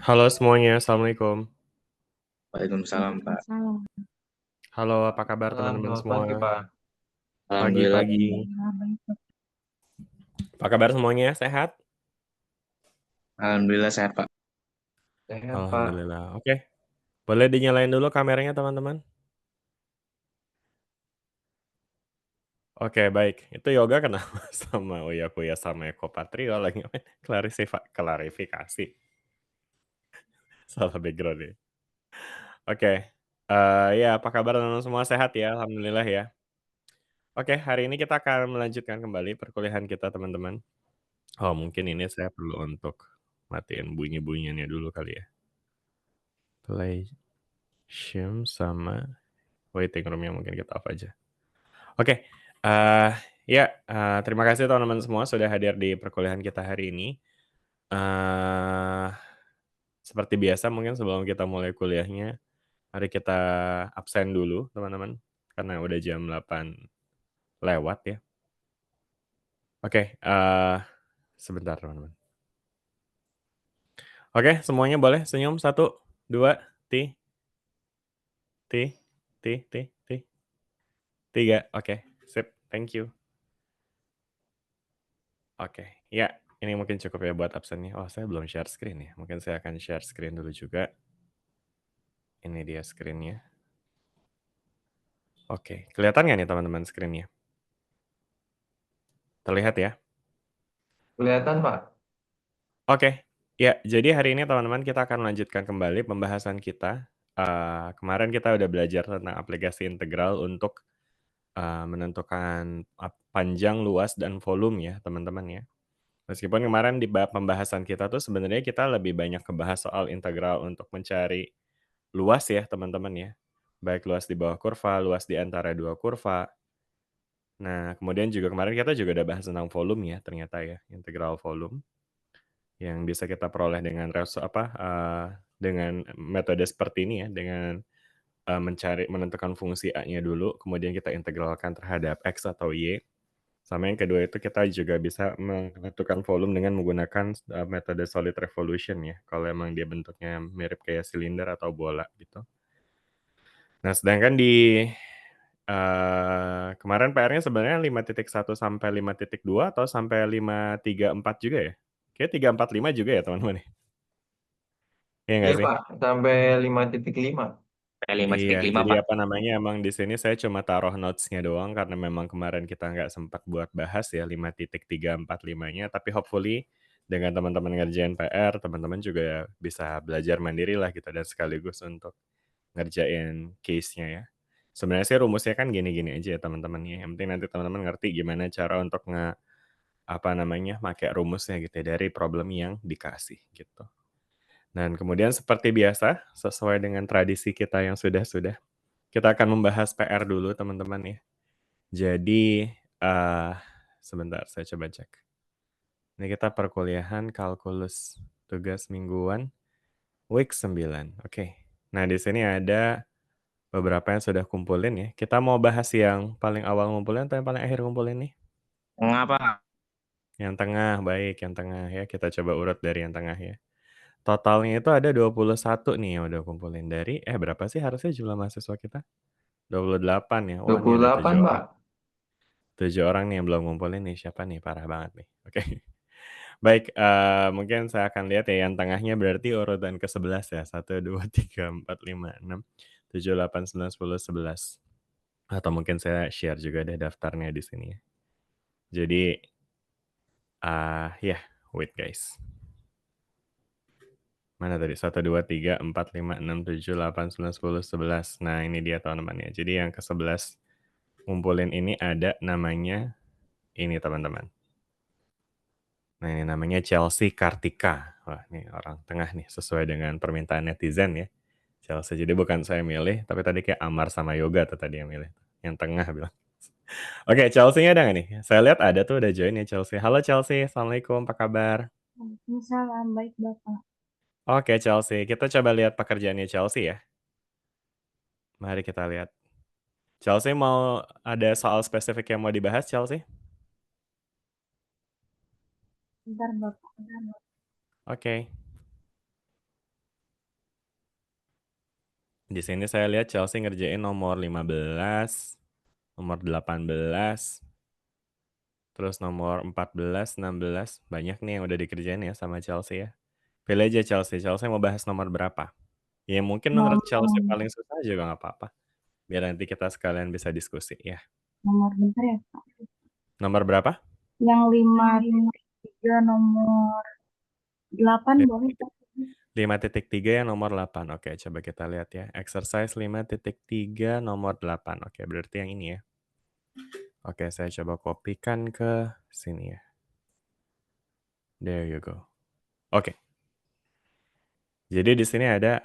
Halo semuanya, Assalamualaikum. Waalaikumsalam, Pak. Waalaikumsalam. Halo, apa kabar Waalaikumsalam, teman-teman selamat semua? pagi, Pak. Alhamdulillah. Pagi-pagi. Alhamdulillah baik, Pak. Apa kabar semuanya? Sehat? Alhamdulillah sehat, Pak. Sehat, Pak. Alhamdulillah. Oke. Boleh dinyalain dulu kameranya, teman-teman? Oke, baik. Itu Yoga kenapa sama Uya sama Eko Patrio lagi ngapain? Klarifikasi. Salah background ya. Oke. Ya, apa kabar teman-teman semua? Sehat ya? Alhamdulillah ya. Oke, hari ini kita akan melanjutkan kembali perkuliahan kita, teman-teman. Oh, mungkin ini saya perlu untuk matiin bunyi-bunyiannya dulu kali ya. Play Shim sama waiting room-nya mungkin kita off aja. Oke, ya, terima kasih teman-teman semua sudah hadir di perkuliahan kita hari ini. Seperti biasa mungkin sebelum kita mulai kuliahnya, mari kita absen dulu teman-teman, karena udah jam 8 lewat ya. Oke, sebentar teman-teman. Oke, semuanya boleh senyum 1, 2, 3. Oke, sip, thank you. Oke, ya ini mungkin cukup ya buat absennya. Oh, saya belum share screen ya. Mungkin saya akan share screen dulu juga. Ini dia screen-nya. Oke, kelihatan nggak nih teman-teman screen-nya? Terlihat ya? Kelihatan, Pak. Oke, ya jadi hari ini teman-teman kita akan melanjutkan kembali pembahasan kita. Kemarin kita udah belajar tentang aplikasi integral untuk menentukan panjang, luas, dan volume ya teman-teman ya. Meskipun kemarin di pembahasan kita tuh sebenarnya kita lebih banyak ngebahas soal integral untuk mencari luas ya teman-teman ya. Baik luas di bawah kurva, luas di antara dua kurva. Nah, kemudian juga kemarin kita juga udah bahas tentang volume ya ternyata ya, integral volume. Yang bisa kita peroleh dengan dengan metode seperti ini ya, dengan menentukan fungsi A-nya dulu, kemudian kita integralkan terhadap X atau Y. Sama yang kedua itu kita juga bisa menentukan volume dengan menggunakan metode solid revolution ya, kalau emang dia bentuknya mirip kayak silinder atau bola gitu. Nah, sedangkan di kemarin PR-nya sebenarnya 5.1 sampai 5.2 atau sampai 5.3.4 juga ya? Kayaknya 3.4.5 juga ya teman-teman ya? Iya nggak Iya, sih? Pak. Sampai 5.5. Iya, 5.5, jadi Pak. apa namanya, emang di sini saya cuma taruh notes-nya doang karena memang kemarin kita nggak sempat buat bahas ya 5.345-nya, tapi hopefully dengan teman-teman ngerjain PR, teman-teman juga bisa belajar mandiri lah gitu dan sekaligus untuk ngerjain case-nya ya. Sebenarnya sih rumusnya kan gini-gini aja ya teman-teman ya, yang penting nanti teman-teman ngerti gimana cara untuk make rumusnya gitu ya dari problem yang dikasih gitu. Dan kemudian seperti biasa, sesuai dengan tradisi kita yang sudah-sudah, kita akan membahas PR dulu teman-teman ya. Jadi, sebentar saya coba cek. Ini kita perkuliahan kalkulus tugas mingguan week 9. Oke. Nah, di sini ada beberapa yang sudah kumpulin ya. Kita mau bahas yang paling awal ngumpulin atau yang paling akhir ngumpulin nih? Mengapa? Yang tengah, baik yang tengah ya. Kita coba urut dari yang tengah ya. Totalnya itu ada 21 nih yang udah kumpulin dari berapa sih harusnya jumlah mahasiswa kita? 28 ya. Wah, ini ada 7 28, Pak. orang. 7 orang nih yang belum ngumpulin nih, siapa nih? Parah banget nih. Oke. Baik, mungkin saya akan lihat ya yang tengahnya berarti urutan ke-11 ya. 1, 2, 3, 4, 5, 6, 7, 8, 9, 10, 11. Atau mungkin saya share juga deh daftarnya di sini ya. Jadi, ya, wait guys. Mana tadi? 1, 2, 3, 4, 5, 6, 7, 8, 9, 10, 11. Nah, ini dia teman-teman ya. Jadi yang ke-11 ngumpulin ini ada namanya ini teman-teman. Nah, ini namanya Chelsea Kartika. Wah, ini orang tengah nih, sesuai dengan permintaan netizen ya. Chelsea, jadi bukan saya milih, tapi tadi kayak Amar sama Yoga tuh tadi yang milih. Yang tengah bilang. Oke, Chelsea-nya ada nggak nih? Saya lihat ada tuh udah join ya Chelsea. Halo Chelsea, Assalamualaikum, apa kabar? Waalaikumsalam baik, Bapak. Oke Chelsea, kita coba lihat pekerjaannya Chelsea ya. Mari kita lihat. Chelsea mau ada soal spesifik yang mau dibahas Chelsea? Bentar, Bapak. Oke. Di sini saya lihat Chelsea ngerjain nomor 15, nomor 18, terus nomor 14, 16, banyak nih yang udah dikerjain ya sama Chelsea ya. Pilih aja Chelsea, Chelsea mau bahas nomor berapa? Ya mungkin menurut Chelsea Nomor, paling susah juga nggak apa-apa. Biar nanti kita sekalian bisa diskusi ya. nomor bentar ya, Kak. Nomor berapa? Yang 5,3 nomor 8 boleh, Kak? 5.3 yang nomor 8. Oke, coba kita lihat ya. Exercise 5.3 nomor 8. Oke, berarti yang ini ya. Oke, saya coba kopikan ke sini ya. There you go. Oke. Jadi di sini ada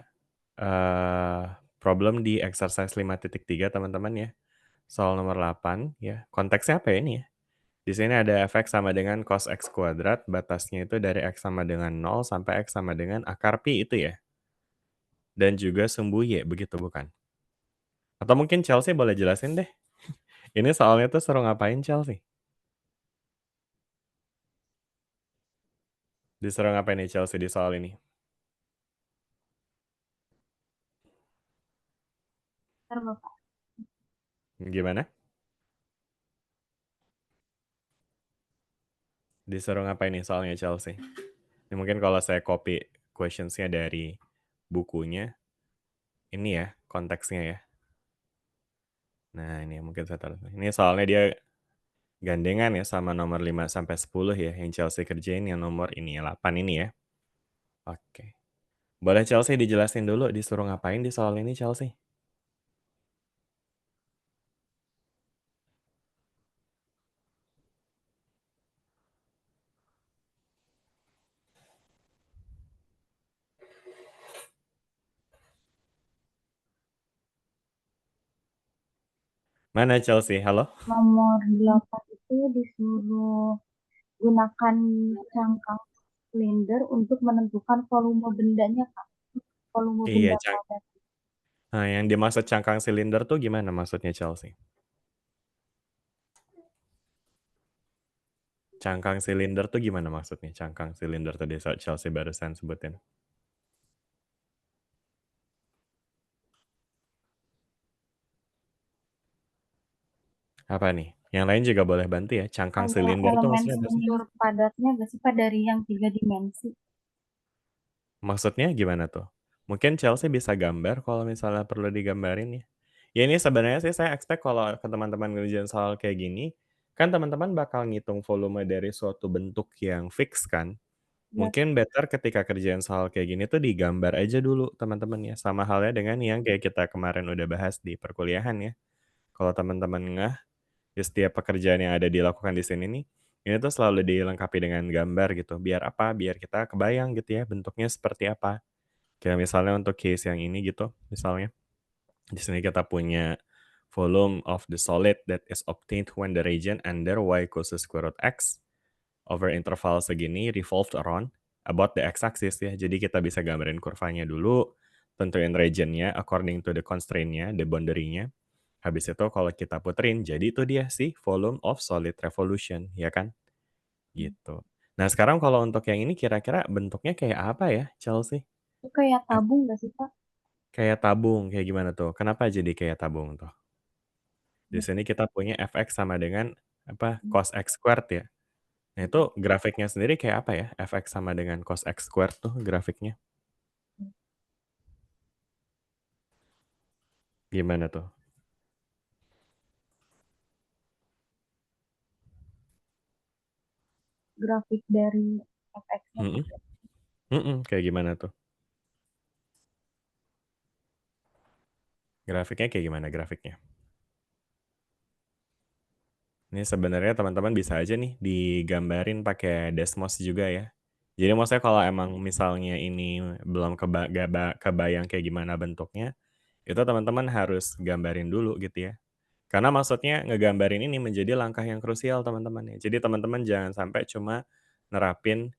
problem di exercise 5.3 teman-teman ya. Soal nomor 8 ya. Konteksnya apa ya ini ya? Di sini ada fx sama dengan cos x kuadrat, batasnya itu dari x sama dengan 0 sampai x sama dengan akar pi itu ya. Dan juga sumbu y, begitu bukan? Atau mungkin Chelsea boleh jelasin deh. Ini soalnya tuh suruh ngapain Chelsea? Disuruh ngapain nih Chelsea di soal ini? Bentar, Bapak. Gimana? Disuruh ngapain nih soalnya Chelsea? Ini mungkin kalau saya copy questionsnya dari bukunya, ini ya konteksnya ya. Nah ini mungkin saya taruh. Ini soalnya dia gandengan ya sama nomor 5 sampai 10 ya yang Chelsea kerjain yang nomor ini ya 8 ini ya. Oke. Boleh Chelsea dijelasin dulu disuruh ngapain di soal ini Chelsea? Mana Chelsea? Halo? Nomor 8 itu disuruh gunakan cangkang silinder untuk menentukan volume bendanya, Kak. Volume Iya, benda padat. Nah, yang dimaksud cangkang silinder tuh gimana maksudnya Chelsea? Cangkang silinder tuh gimana maksudnya? Cangkang silinder tadi Chelsea barusan sebutin. Apa nih? Yang lain juga boleh bantu ya. Cangkang Ada silinder tuh elemen maksudnya apa sih? struktur padatnya nggak sih, Pak, dari yang 3 dimensi? Maksudnya gimana tuh? Mungkin Chelsea bisa gambar kalau misalnya perlu digambarin ya. Ya ini sebenarnya sih saya expect kalau ke teman-teman ngerjain soal kayak gini, kan teman-teman bakal ngitung volume dari suatu bentuk yang fix kan. Ya, Mungkin better ketika kerjaan soal kayak gini tuh digambar aja dulu teman-teman ya. Sama halnya dengan yang kayak kita kemarin udah bahas di perkuliahan ya. Kalau teman-teman ngeh, di setiap pekerjaan yang ada dilakukan di sini nih, ini tuh selalu dilengkapi dengan gambar gitu. Biar apa? Biar kita kebayang gitu ya bentuknya seperti apa. Kayak misalnya untuk case yang ini gitu, misalnya. Di sini kita punya volume of the solid that is obtained when the region under y equals to square root x over interval segini revolved around about the x-axis ya. Jadi kita bisa gambarin kurvanya dulu, tentuin region-nya according to the constraint-nya, the boundary-nya. Habis itu kalau kita puterin, jadi itu dia sih volume of solid revolution, ya kan? Gitu. Nah sekarang kalau untuk yang ini kira-kira bentuknya kayak apa ya, Chelsea? itu kayak tabung nggak sih, Pak? Kayak tabung, kayak gimana tuh? Kenapa jadi kayak tabung tuh? Di Ya, sini kita punya fx sama dengan apa? Cos x squared ya. Nah itu grafiknya sendiri kayak apa ya? Fx sama dengan cos x squared tuh grafiknya. Gimana tuh? grafik dari fx-nya, Pak. Mhm. Mhm, kayak gimana tuh? Grafiknya kayak gimana grafiknya? Ini sebenarnya teman-teman bisa aja nih digambarin pakai Desmos juga ya. Jadi maksudnya kalau emang misalnya ini belum kebayang kayak gimana bentuknya, itu teman-teman harus gambarin dulu gitu ya. Karena maksudnya ngegambarin ini menjadi langkah yang krusial teman-teman ya. Jadi teman-teman jangan sampai cuma nerapin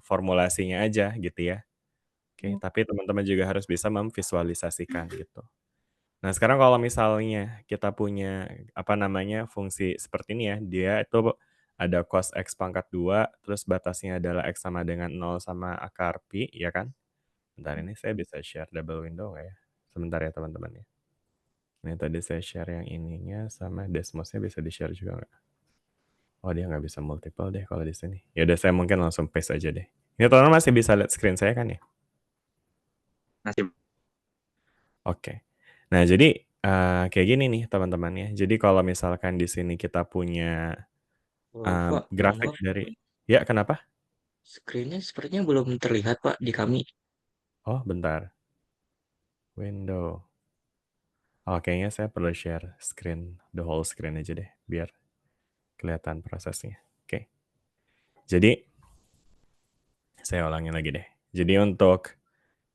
formulasinya aja gitu ya. Oke, Ya, tapi teman-teman juga harus bisa memvisualisasikan gitu. Nah, sekarang kalau misalnya kita punya, apa namanya, fungsi seperti ini ya, dia itu ada cos x pangkat 2, terus batasnya adalah x sama dengan 0 sama akar pi, ya kan? Bentar ini saya bisa share double window nggak ya? Sebentar ya teman-teman ya. Ini tadi saya share yang ininya sama Desmos-nya bisa di-share juga nggak? Oh dia nggak bisa multiple deh kalau di sini. Ya udah saya mungkin langsung paste aja deh. Ini teman-teman masih bisa lihat screen saya kan ya? Masih. Oke. Nah jadi kayak gini nih teman-teman ya. Jadi kalau misalkan di sini kita punya Pak, grafik maaf. dari, ya kenapa? Screen-nya sepertinya belum terlihat, Pak, di kami. Oh bentar. Window. Oh kayaknya saya perlu share screen, the whole screen aja deh, biar kelihatan prosesnya. Oke. Jadi saya ulangi lagi deh. Jadi untuk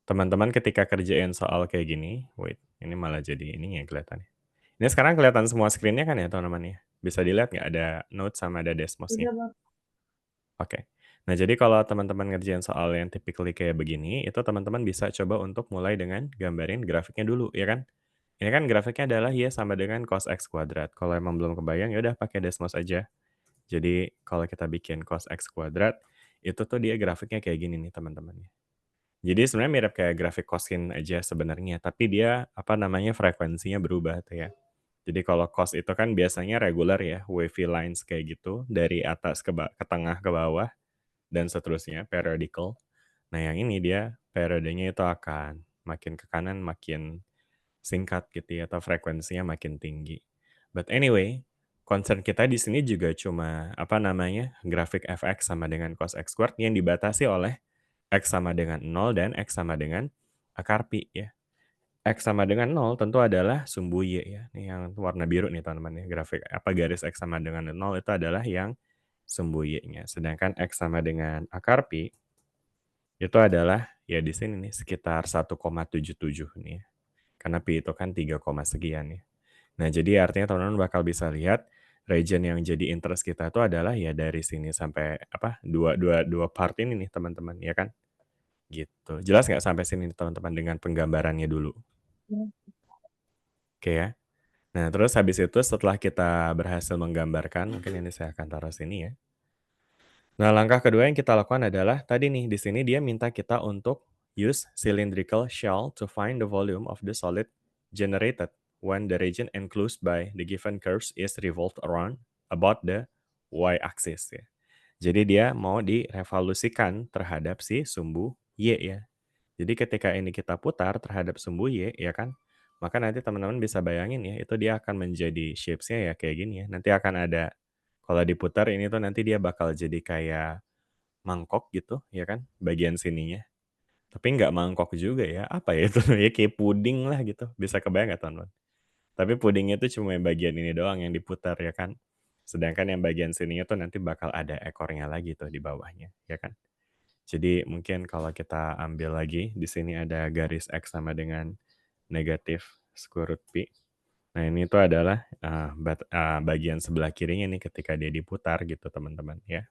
teman-teman ketika kerjain soal kayak gini, wait, ini malah jadi ini ya kelihatannya. Ini sekarang kelihatan semua screen-nya kan ya teman-teman ya? Bisa dilihat nggak ada note sama ada Desmos-nya? Udah, Bapak. Oke. Nah, jadi kalau teman-teman ngerjain soal yang typically kayak begini, itu teman-teman bisa coba untuk mulai dengan gambarin grafiknya dulu, ya kan? Ini kan grafiknya adalah Y sama dengan cos X kuadrat. Kalau emang belum kebayang, ya udah pakai Desmos aja. Jadi, kalau kita bikin cos X kuadrat, itu tuh dia grafiknya kayak gini nih, teman-teman. Jadi sebenarnya mirip kayak grafik kosin aja sebenarnya, tapi dia, apa namanya, frekuensinya berubah tuh ya. Jadi kalau cos itu kan biasanya regular ya, wavy lines kayak gitu, dari atas ke tengah ke bawah, dan seterusnya, periodical. Nah, yang ini dia periodenya itu akan makin ke kanan makin singkat gitu ya, atau frekuensinya makin tinggi. But anyway, concern kita di sini juga cuma apa namanya, grafik fx sama dengan cos x squared yang dibatasi oleh x sama dengan 0 dan x sama dengan akar pi ya. X sama dengan 0 tentu adalah sumbu Y ya. Ini yang warna biru nih teman-teman ya. Grafik apa garis X sama dengan 0 itu adalah yang sumbu Y-nya. Sedangkan X sama dengan akar pi itu adalah ya di sini nih sekitar 1,77 nih ya. Karena pi itu kan 3, sekian ya. Nah, jadi artinya teman-teman bakal bisa lihat region yang jadi interest kita itu adalah ya dari sini sampai apa? Dua part ini nih teman-teman, ya kan? Gitu. Jelas nggak sampai sini teman-teman dengan penggambarannya dulu? Ya. Oke ya. Nah, terus habis itu setelah kita berhasil menggambarkan, mungkin ini saya akan taruh sini ya. Nah, langkah kedua yang kita lakukan adalah tadi nih di sini dia minta kita untuk use cylindrical shell to find the volume of the solid generated when the region enclosed by the given curves is revolved around about the y-axis ya. Jadi dia mau direvolusikan terhadap si sumbu y ya. Jadi ketika ini kita putar terhadap sumbu y ya kan, maka nanti teman-teman bisa bayangin ya, itu dia akan menjadi shapes-nya ya kayak gini ya. Nanti akan ada kalau diputar ini tuh nanti dia bakal jadi kayak mangkok gitu, ya kan, bagian sininya. Tapi nggak mangkok juga ya, apa ya itu, ya kayak puding lah gitu, bisa kebayang nggak teman-teman? Tapi pudingnya itu cuma yang bagian ini doang yang diputar ya kan. Sedangkan yang bagian sininya tuh nanti bakal ada ekornya lagi tuh di bawahnya, ya kan. Jadi mungkin kalau kita ambil lagi, di sini ada garis X sama dengan negatif square root pi. Nah ini tuh adalah bagian sebelah kirinya nih ketika dia diputar gitu teman-teman ya.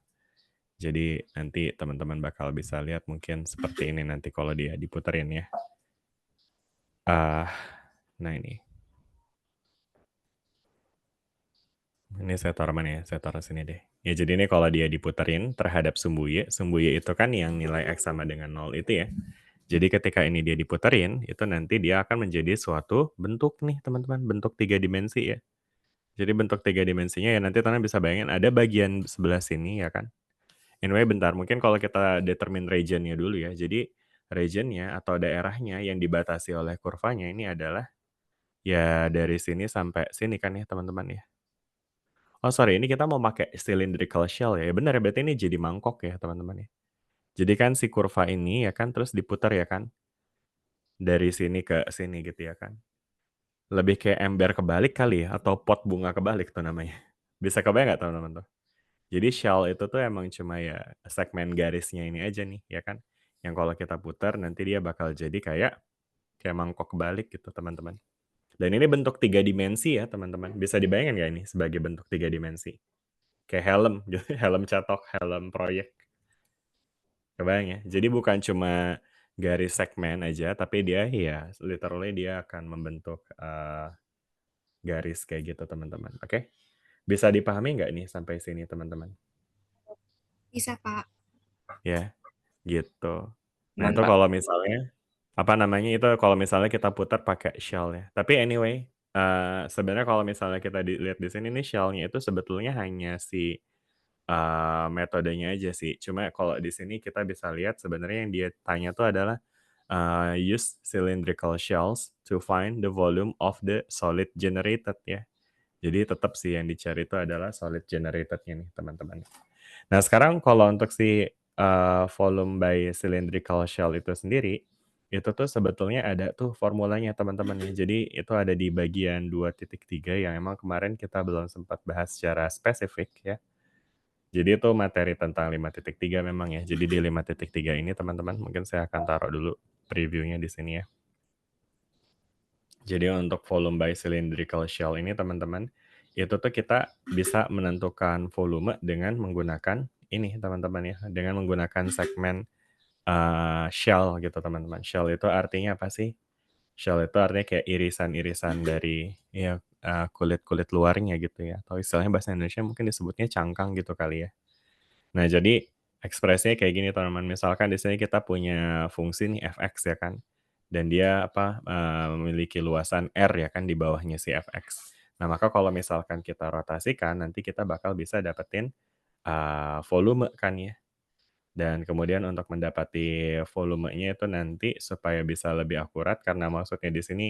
Jadi nanti teman-teman bakal bisa lihat mungkin seperti ini nanti kalau dia diputerin ya. Nah ini. Ini saya taruh mana ya? Saya taruh sini deh. Ya jadi ini kalau dia diputerin terhadap sumbu Y itu kan yang nilai X sama dengan 0 itu ya. Jadi ketika ini dia diputerin, itu nanti dia akan menjadi suatu bentuk nih teman-teman, bentuk 3 dimensi ya. Jadi bentuk 3 dimensinya ya nanti teman-teman bisa bayangin ada bagian sebelah sini ya kan. Anyway bentar, mungkin kalau kita determine region-nya dulu ya. Jadi region-nya atau daerahnya yang dibatasi oleh kurvanya ini adalah ya dari sini sampai sini kan ya teman-teman ya. Oh sorry, ini kita mau pakai cylindrical shell ya. Benar ya, berarti ini jadi mangkok ya teman-teman ya. Jadi kan si kurva ini ya kan terus diputar ya kan. Dari sini ke sini gitu ya kan. Lebih kayak ember kebalik kali ya, atau pot bunga kebalik tuh namanya. Bisa kebayang nggak teman-teman tuh? Jadi shell itu tuh emang cuma ya segmen garisnya ini aja nih, ya kan? Yang kalau kita putar nanti dia bakal jadi kayak mangkok kebalik gitu teman-teman. Dan ini bentuk 3 dimensi ya teman-teman. Bisa dibayangkan nggak ini sebagai bentuk 3 dimensi? Kayak helm, helm cetok, helm proyek. Kebayang ya? Jadi bukan cuma garis segmen aja, tapi dia ya literally dia akan membentuk garis kayak gitu teman-teman. Oke? Bisa dipahami nggak nih sampai sini teman-teman? Bisa, Pak. Ya, gitu. Nah itu Mantap. kalau misalnya apa namanya, itu kalau misalnya kita putar pakai shell ya. Tapi anyway, sebenarnya kalau misalnya kita lihat di sini nih shell-nya itu sebetulnya hanya si, metodenya aja sih. Cuma kalau di sini kita bisa lihat sebenarnya yang dia tanya tuh adalah, use cylindrical shells to find the volume of the solid generated ya. Jadi tetap sih yang dicari itu adalah solid generated-nya nih teman-teman. Nah sekarang kalau untuk si, volume by cylindrical shell itu sendiri, itu tuh sebetulnya ada tuh formulanya teman-teman ya. Jadi itu ada di bagian 2.3 yang emang kemarin kita belum sempat bahas secara spesifik ya. Jadi itu materi tentang 5.3 memang ya. Jadi di 5.3 ini teman-teman mungkin saya akan taruh dulu previewnya di sini ya. Jadi untuk volume by cylindrical shell ini teman-teman, itu tuh kita bisa menentukan volume dengan menggunakan ini teman-teman ya, dengan menggunakan segmen, shell gitu teman-teman. Shell itu artinya apa sih? Shell itu artinya kayak irisan-irisan dari ya, kulit-kulit luarnya gitu ya, atau istilahnya bahasa Indonesia mungkin disebutnya cangkang gitu kali ya. Nah, jadi ekspresinya kayak gini teman-teman, misalkan di sini kita punya fungsi nih fx ya kan, dan dia apa, memiliki luasan R ya kan di bawahnya si fx. Nah, maka kalau misalkan kita rotasikan, nanti kita bakal bisa dapetin, volume kan ya. Dan kemudian untuk mendapati volumenya itu nanti supaya bisa lebih akurat, karena maksudnya di sini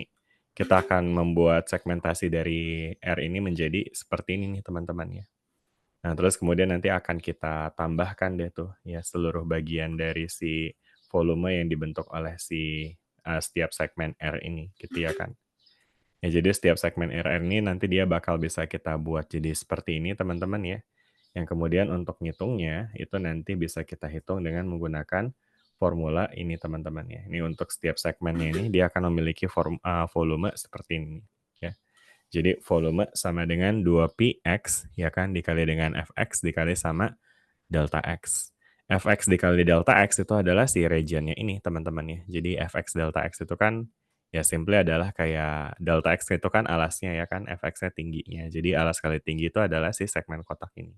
kita akan membuat segmentasi dari R ini menjadi seperti ini nih teman-teman ya. Nah, terus kemudian nanti akan kita tambahkan deh tuh ya seluruh bagian dari si volume yang dibentuk oleh si, setiap segmen R ini gitu ya kan. Ya jadi setiap segmen R ini nanti dia bakal bisa kita buat jadi seperti ini teman-teman ya. Yang kemudian untuk ngitungnya itu nanti bisa kita hitung dengan menggunakan formula ini teman-teman ya. Ini untuk setiap segmennya ini dia akan memiliki volume seperti ini ya. Jadi volume sama dengan 2πx ya kan dikali dengan fx dikali sama delta x. Fx dikali delta x itu adalah si regionnya ini teman-teman ya. Jadi fx delta x itu kan ya simply adalah kayak delta x itu kan alasnya ya kan, fx-nya tingginya. Jadi alas kali tinggi itu adalah si segmen kotak ini.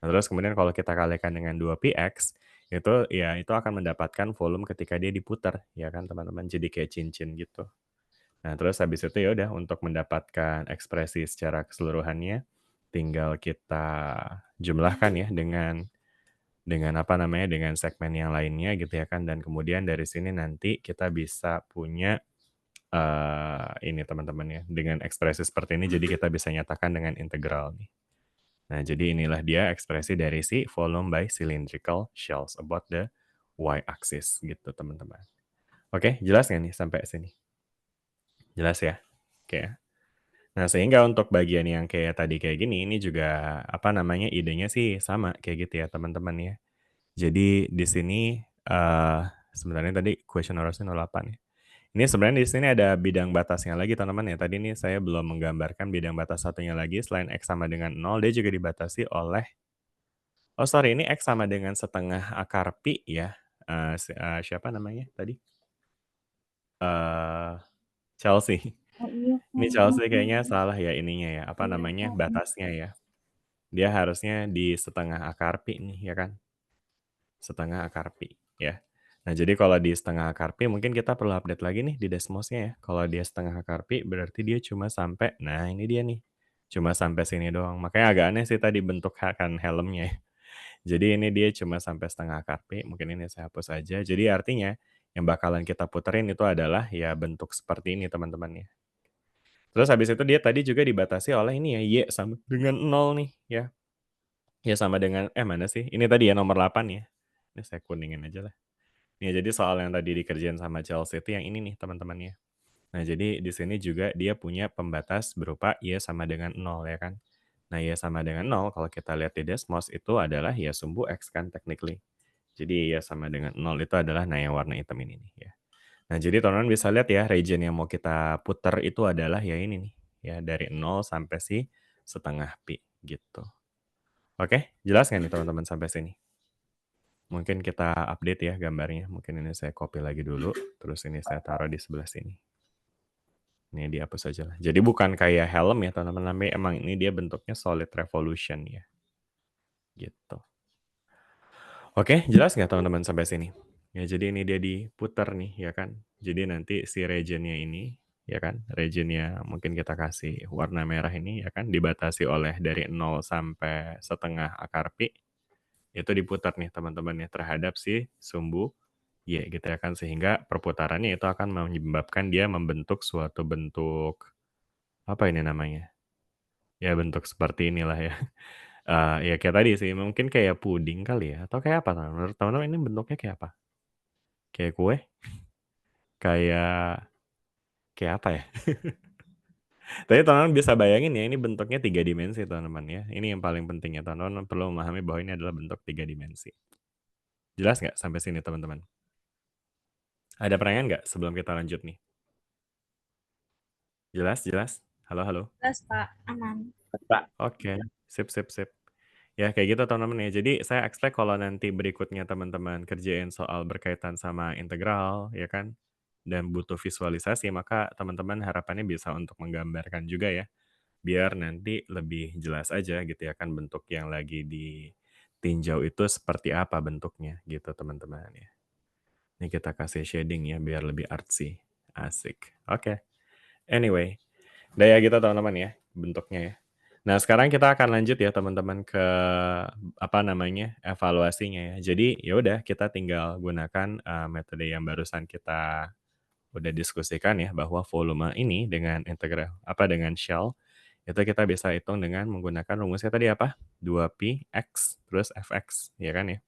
Nah, terus kemudian kalau kita kalikan dengan 2πx itu ya itu akan mendapatkan volume ketika dia diputar ya kan teman-teman. Jadi kayak cincin gitu. Nah, terus habis itu ya udah untuk mendapatkan ekspresi secara keseluruhannya tinggal kita jumlahkan ya dengan apa namanya, dengan segmen yang lainnya gitu ya kan, dan kemudian dari sini nanti kita bisa punya, ini teman-teman ya, dengan ekspresi seperti ini jadi kita bisa nyatakan dengan integral nih. Nah, jadi inilah dia ekspresi dari si volume by cylindrical shells about the y-axis gitu teman-teman. Oke, jelas nggak nih sampai sini? Jelas ya? Oke. Nah, sehingga untuk bagian yang kayak tadi kayak gini, ini juga apa namanya, idenya sih sama kayak gitu ya teman-teman ya. Jadi di sini, sebenarnya tadi question hours-nya 08 ya. Ini sebenarnya di sini ada bidang batasnya lagi teman-teman ya. Tadi nih saya belum menggambarkan bidang batas satunya lagi, selain X sama dengan 0, dia juga dibatasi oleh oh sorry, ini X sama dengan setengah akar pi ya, siapa namanya tadi? Chelsea. Oh iya, Ini Chelsea kayaknya salah ya ininya ya, apa namanya, batasnya ya. Dia harusnya di setengah akar pi nih ya kan? Setengah akar pi ya. Nah, jadi kalau di setengah akar pi mungkin kita perlu update lagi nih di Desmos-nya ya. Kalau dia setengah akar pi berarti dia cuma sampai nah ini dia nih, cuma sampai sini doang. Makanya agak aneh sih tadi bentuk kan helmnya ya. Jadi ini dia cuma sampai setengah akar pi, mungkin ini saya hapus aja. Jadi artinya yang bakalan kita puterin itu adalah ya bentuk seperti ini teman-teman ya. Terus habis itu dia tadi juga dibatasi oleh ini ya, Y sama dengan 0 nih ya. Y sama dengan mana sih? Ini tadi ya nomor 8 ya. Ini saya kuningin aja lah. Ya, jadi soal yang tadi dikerjain sama Chelsea itu yang ini nih teman-teman ya. Nah, jadi di sini juga dia punya pembatas berupa Y sama dengan 0 ya kan. Nah, Y sama dengan 0 kalau kita lihat di Desmos itu adalah Y sumbu X kan technically. Jadi Y sama dengan 0 itu adalah nah yang warna hitam ini nih ya. Nah, jadi teman-teman bisa lihat ya region yang mau kita putar itu adalah ya ini nih. Ya, dari 0 sampai si setengah pi gitu. Oke, jelas nggak nih teman-teman sampai sini? Mungkin kita update ya gambarnya. Mungkin ini saya copy lagi dulu, terus ini saya taruh di sebelah sini. Ini dihapus aja lah. Jadi bukan kayak helm ya teman-teman, tapi emang ini dia bentuknya solid revolution ya. Gitu. Oke, jelas nggak teman-teman sampai sini? Ya, jadi ini dia diputar nih, ya kan. Jadi nanti si region-nya ini, ya kan, region-nya mungkin kita kasih warna merah ini, ya kan, dibatasi oleh dari 0 sampai setengah akar pi, itu diputar nih teman-teman ya, terhadap si sumbu Y gitu ya kan. Sehingga perputarannya itu akan menyebabkan dia membentuk suatu bentuk, apa ini namanya, ya bentuk seperti inilah ya. Ya kayak tadi sih, mungkin kayak puding kali ya, atau kayak apa, menurut teman-teman ini bentuknya kayak apa? Kayak kue? Kayak kayak apa ya? Tapi teman-teman bisa bayangin ya, ini bentuknya 3 dimensi teman-teman ya. Ini yang paling penting ya, teman-teman perlu memahami bahwa ini adalah bentuk 3 dimensi. Jelas nggak sampai sini teman-teman? Ada pertanyaan nggak sebelum kita lanjut nih? Jelas? Jelas? Halo halo? Jelas, Pak. Aman. Oke, sip sip sip. Ya kayak gitu teman-teman ya. Jadi saya expect kalau nanti berikutnya teman-teman kerjain soal berkaitan sama integral, ya kan, dan butuh visualisasi, maka teman-teman harapannya bisa untuk menggambarkan juga ya. Biar nanti lebih jelas aja gitu ya kan bentuk yang lagi ditinjau itu seperti apa bentuknya gitu teman-teman ya. Ini kita kasih shading ya biar lebih artsy. Asik. Oke. Anyway, udah ya gitu teman-teman ya bentuknya ya. Nah, sekarang kita akan lanjut ya teman-teman ke apa namanya? Evaluasinya ya. Jadi ya udah kita tinggal gunakan metode yang barusan kita udah diskusikan ya bahwa volume ini dengan integral apa dengan shell itu kita bisa hitung dengan menggunakan rumusnya tadi apa? 2pi x terus fx, ya kan ya?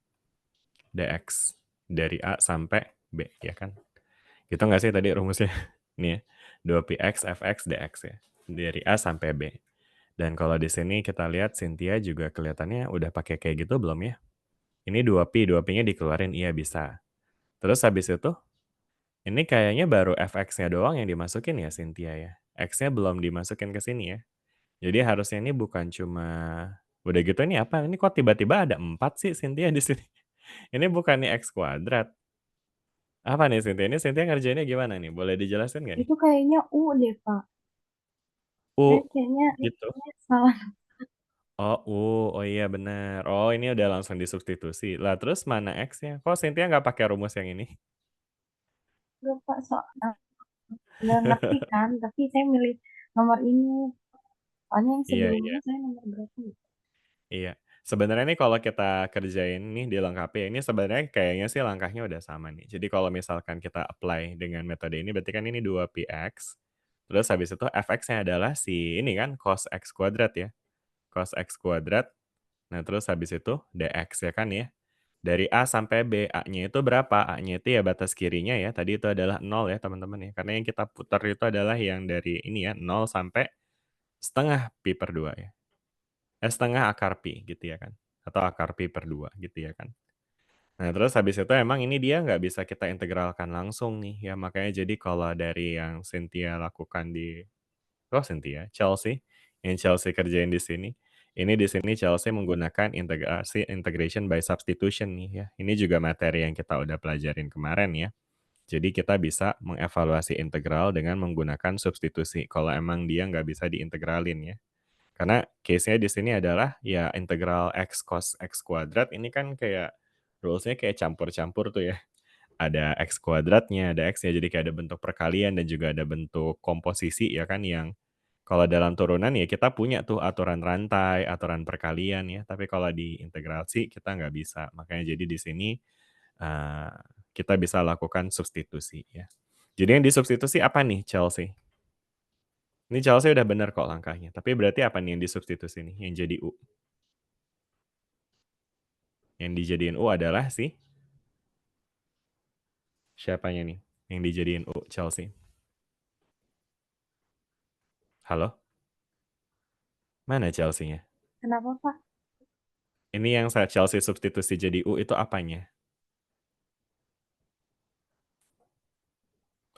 dx dari A sampai B, ya kan? Gitu nggak sih tadi rumusnya? Nih ya, 2pi x fx dx ya. Dari A sampai B. Dan kalau di sini kita lihat Cynthia juga kelihatannya udah pakai kayak gitu belum ya? Ini 2pi, 2pi-nya dikeluarin, iya bisa. Terus habis itu, ini kayaknya baru fx-nya doang yang dimasukin ya Cynthia ya. X-nya belum dimasukin ke sini ya. Jadi harusnya ini bukan cuma udah gitu ini apa? Ini kok tiba-tiba ada 4 sih Cynthia di sini? Ini bukannya X kuadrat. Apa nih Cynthia? Ini Cynthia ngerjainnya gimana nih? Boleh dijelasin nggak nih? Itu kayaknya U deh, Pak. Saya U kayaknya gitu. salah. Oh, U. Oh iya benar. Oh, ini udah langsung disubstitusi. Lah terus mana X-nya? Kok Cynthia nggak pakai rumus yang ini? Enggak, Pak. Udah ngerti kan, tapi saya milih nomor ini. Soalnya yang Iya, iya. sebelumnya saya nomor berapa ya? Iya. Sebenarnya nih kalau kita kerjain nih dilengkapi, ini sebenarnya kayaknya sih langkahnya udah sama nih. Jadi kalau misalkan kita apply dengan metode ini, berarti kan ini 2px, terus habis itu fx-nya adalah si ini kan cos x kuadrat ya. Cos x kuadrat, nah terus habis itu dx ya kan ya. Dari A sampai B, A-nya itu berapa? A-nya itu ya batas kirinya ya, tadi itu adalah 0 ya teman-teman ya. Karena yang kita putar itu adalah yang dari ini ya, 0 sampai setengah pi per 2 ya. Setengah akar pi gitu ya kan, atau akar pi per 2 gitu ya kan. Nah terus habis itu emang ini dia nggak bisa kita integralkan langsung nih ya, makanya jadi kalau dari yang Cynthia lakukan Cynthia? Chelsea, yang Chelsea kerjain di sini, ini di sini Chelsea menggunakan integrasi integration by substitution nih ya. Ini juga materi yang kita udah pelajarin kemarin ya. Jadi kita bisa mengevaluasi integral dengan menggunakan substitusi, kalau emang dia nggak bisa diintegralin ya. Karena case-nya di sini adalah ya integral x cos x kuadrat ini kan kayak rules-nya kayak campur-campur tuh ya. Ada x kuadratnya, ada x-nya, jadi kayak ada bentuk perkalian dan juga ada bentuk komposisi ya kan yang kalau dalam turunan ya kita punya tuh aturan rantai, aturan perkalian ya, tapi kalau di integrasi kita nggak bisa. Makanya jadi di sini eee, kita bisa lakukan substitusi ya. Jadi yang disubstitusi apa nih, Chelsea? Ini Chelsea udah bener kok langkahnya, tapi berarti apa nih yang disubstitusi nih, yang jadi U? Yang dijadiin U adalah si siapanya nih, yang dijadiin U, Chelsea? Halo? Mana Chelsea-nya? Kenapa, Pak? Ini yang Chelsea substitusi jadi U itu apanya?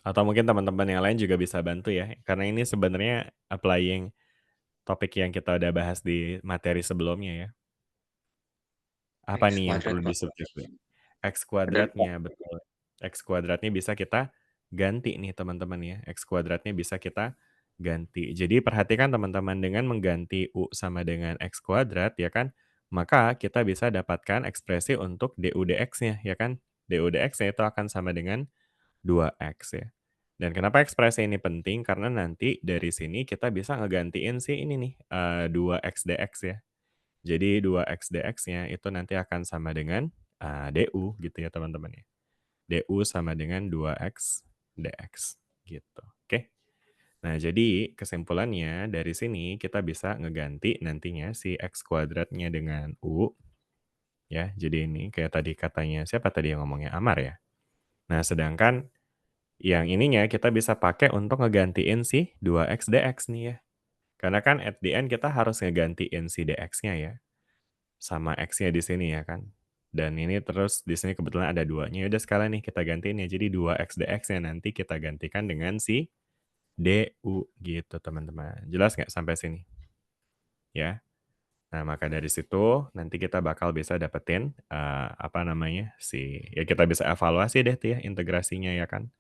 Atau mungkin teman-teman yang lain juga bisa bantu ya, karena ini sebenarnya applying topik yang kita udah bahas di materi sebelumnya ya. Apa X nih yang kuadrat, perlu Pak. disubstitusi? X Dan kuadratnya, betul. X kuadratnya bisa kita ganti nih teman-teman ya. X kuadratnya bisa kita ganti. Jadi perhatikan teman-teman, dengan mengganti U sama dengan X kuadrat ya kan, maka kita bisa dapatkan ekspresi untuk du dx-nya ya kan. DU dx-nya itu akan sama dengan 2x ya. Dan kenapa ekspresi ini penting? Karena nanti dari sini kita bisa ngegantiin si ini nih, 2x dx ya. Jadi 2x dx-nya itu nanti akan sama dengan, DU gitu ya teman-teman ya. DU sama dengan 2x dx gitu, oke. Nah jadi kesimpulannya dari sini kita bisa ngeganti nantinya si x kuadratnya dengan U, ya. Jadi ini kayak tadi katanya siapa tadi yang ngomongnya? Amar ya? Nah sedangkan yang ininya kita bisa pakai untuk ngegantiin si 2x dx nih ya. Karena kan at the end kita harus ngegantiin si dx-nya ya, sama x-nya di sini ya kan. Dan ini terus di sini kebetulan ada 2-nya, ya udah sekalian nih kita gantiin ya. Jadi 2x dx-nya nanti kita gantikan dengan si du gitu teman-teman. Jelas nggak sampai sini? Ya. Nah maka dari situ nanti kita bakal bisa dapetin, apa namanya, ya kita bisa evaluasi deh tuh ya integrasinya ya kan.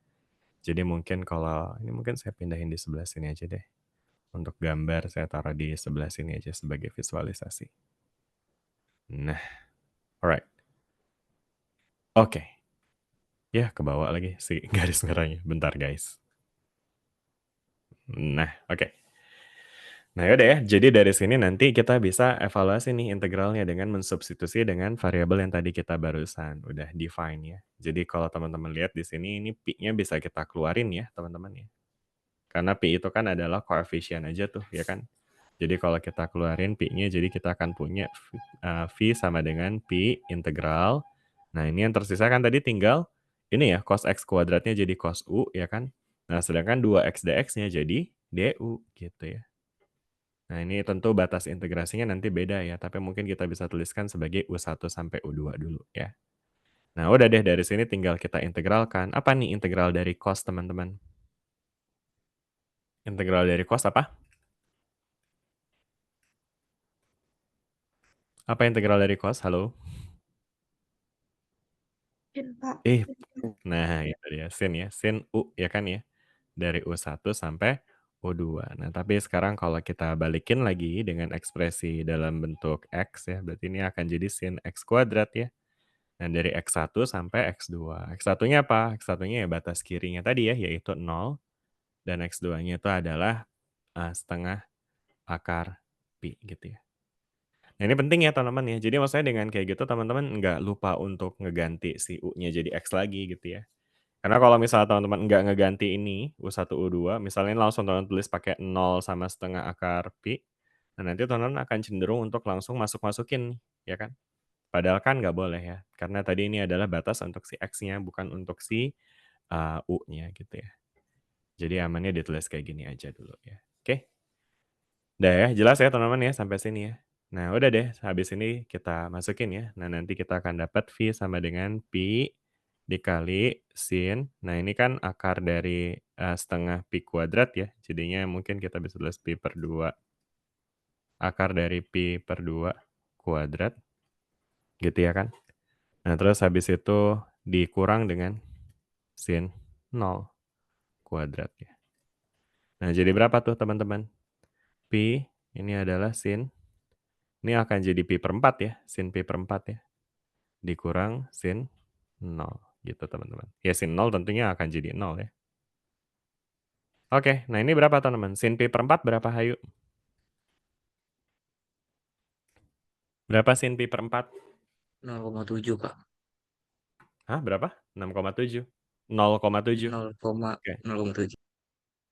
Jadi mungkin kalau ini mungkin saya pindahin di sebelah sini aja deh. Untuk gambar saya taruh di sebelah sini aja sebagai visualisasi. Nah, alright. Oke. Ya, kebawa lagi si garis merahnya. Bentar, guys. Nah, oke. Nah, yaudah ya. Jadi dari sini nanti kita bisa evaluasi nih integralnya dengan mensubstitusi dengan variabel yang tadi kita barusan udah define ya. Jadi kalau teman-teman lihat di sini ini pi-nya bisa kita keluarin ya, teman-teman ya. Karena pi itu kan adalah koefisien aja tuh, ya kan? Jadi kalau kita keluarin pi-nya, jadi kita akan punya v sama dengan pi integral. Nah, ini yang tersisa kan tadi tinggal ini ya, cos x kuadratnya jadi cos u, ya kan? Nah, sedangkan 2x dx-nya jadi du, gitu ya. Nah, ini tentu batas integrasinya nanti beda ya, tapi mungkin kita bisa tuliskan sebagai U1 sampai U2 dulu ya. Nah, udah deh dari sini tinggal kita integralkan. Apa nih integral dari cos, teman-teman? Integral dari cos apa? Apa integral dari cos? Halo? Sin, Pak. Nah itu dia, sin ya. Sin U ya kan ya. Dari U1 sampai U2. Nah, tapi sekarang kalau kita balikin lagi dengan ekspresi dalam bentuk X ya, berarti ini akan jadi sin X kuadrat ya. Dan dari X1 sampai X2. X1-nya apa? X1-nya ya batas kirinya tadi ya, yaitu 0. Dan X2-nya itu adalah setengah akar pi gitu ya. Nah, ini penting ya teman-teman ya. Jadi maksudnya dengan kayak gitu teman-teman nggak lupa untuk ngeganti si U-nya jadi X lagi gitu ya. Karena kalau misalnya teman-teman nggak ngeganti ini, U1, U2, misalnya langsung teman-teman tulis pakai 0 sama setengah akar pi, nah nanti teman-teman akan cenderung untuk langsung masuk-masukin nih, ya kan? Padahal kan nggak boleh ya, karena tadi ini adalah batas untuk si X-nya, bukan untuk si U-nya gitu ya. Jadi amannya ditulis kayak gini aja dulu ya. Oke? Udah ya, jelas ya teman-teman ya sampai sini ya. Nah udah deh, habis ini kita masukin ya. Nah nanti kita akan dapat V sama dengan pi dikali sin. Nah ini kan akar dari setengah pi kuadrat ya. Jadinya mungkin kita bisa tulis pi per 2. Akar dari pi per 2 kuadrat. Gitu ya kan. Nah terus habis itu dikurang dengan sin 0 kuadrat ya. Nah jadi berapa tuh teman-teman? Pi ini adalah sin. Ini akan jadi pi per 4 ya. Sin pi per 4 ya. Dikurang sin 0 gitu teman-teman. Ya sin 0 tentunya akan jadi 0 ya. Oke, nah ini berapa teman-teman? Sin pi per 4 berapa Hayu? Berapa sin pi per 4? 0,7, Pak. Hah, berapa? 6,7? 0,7? 0,7. Oke.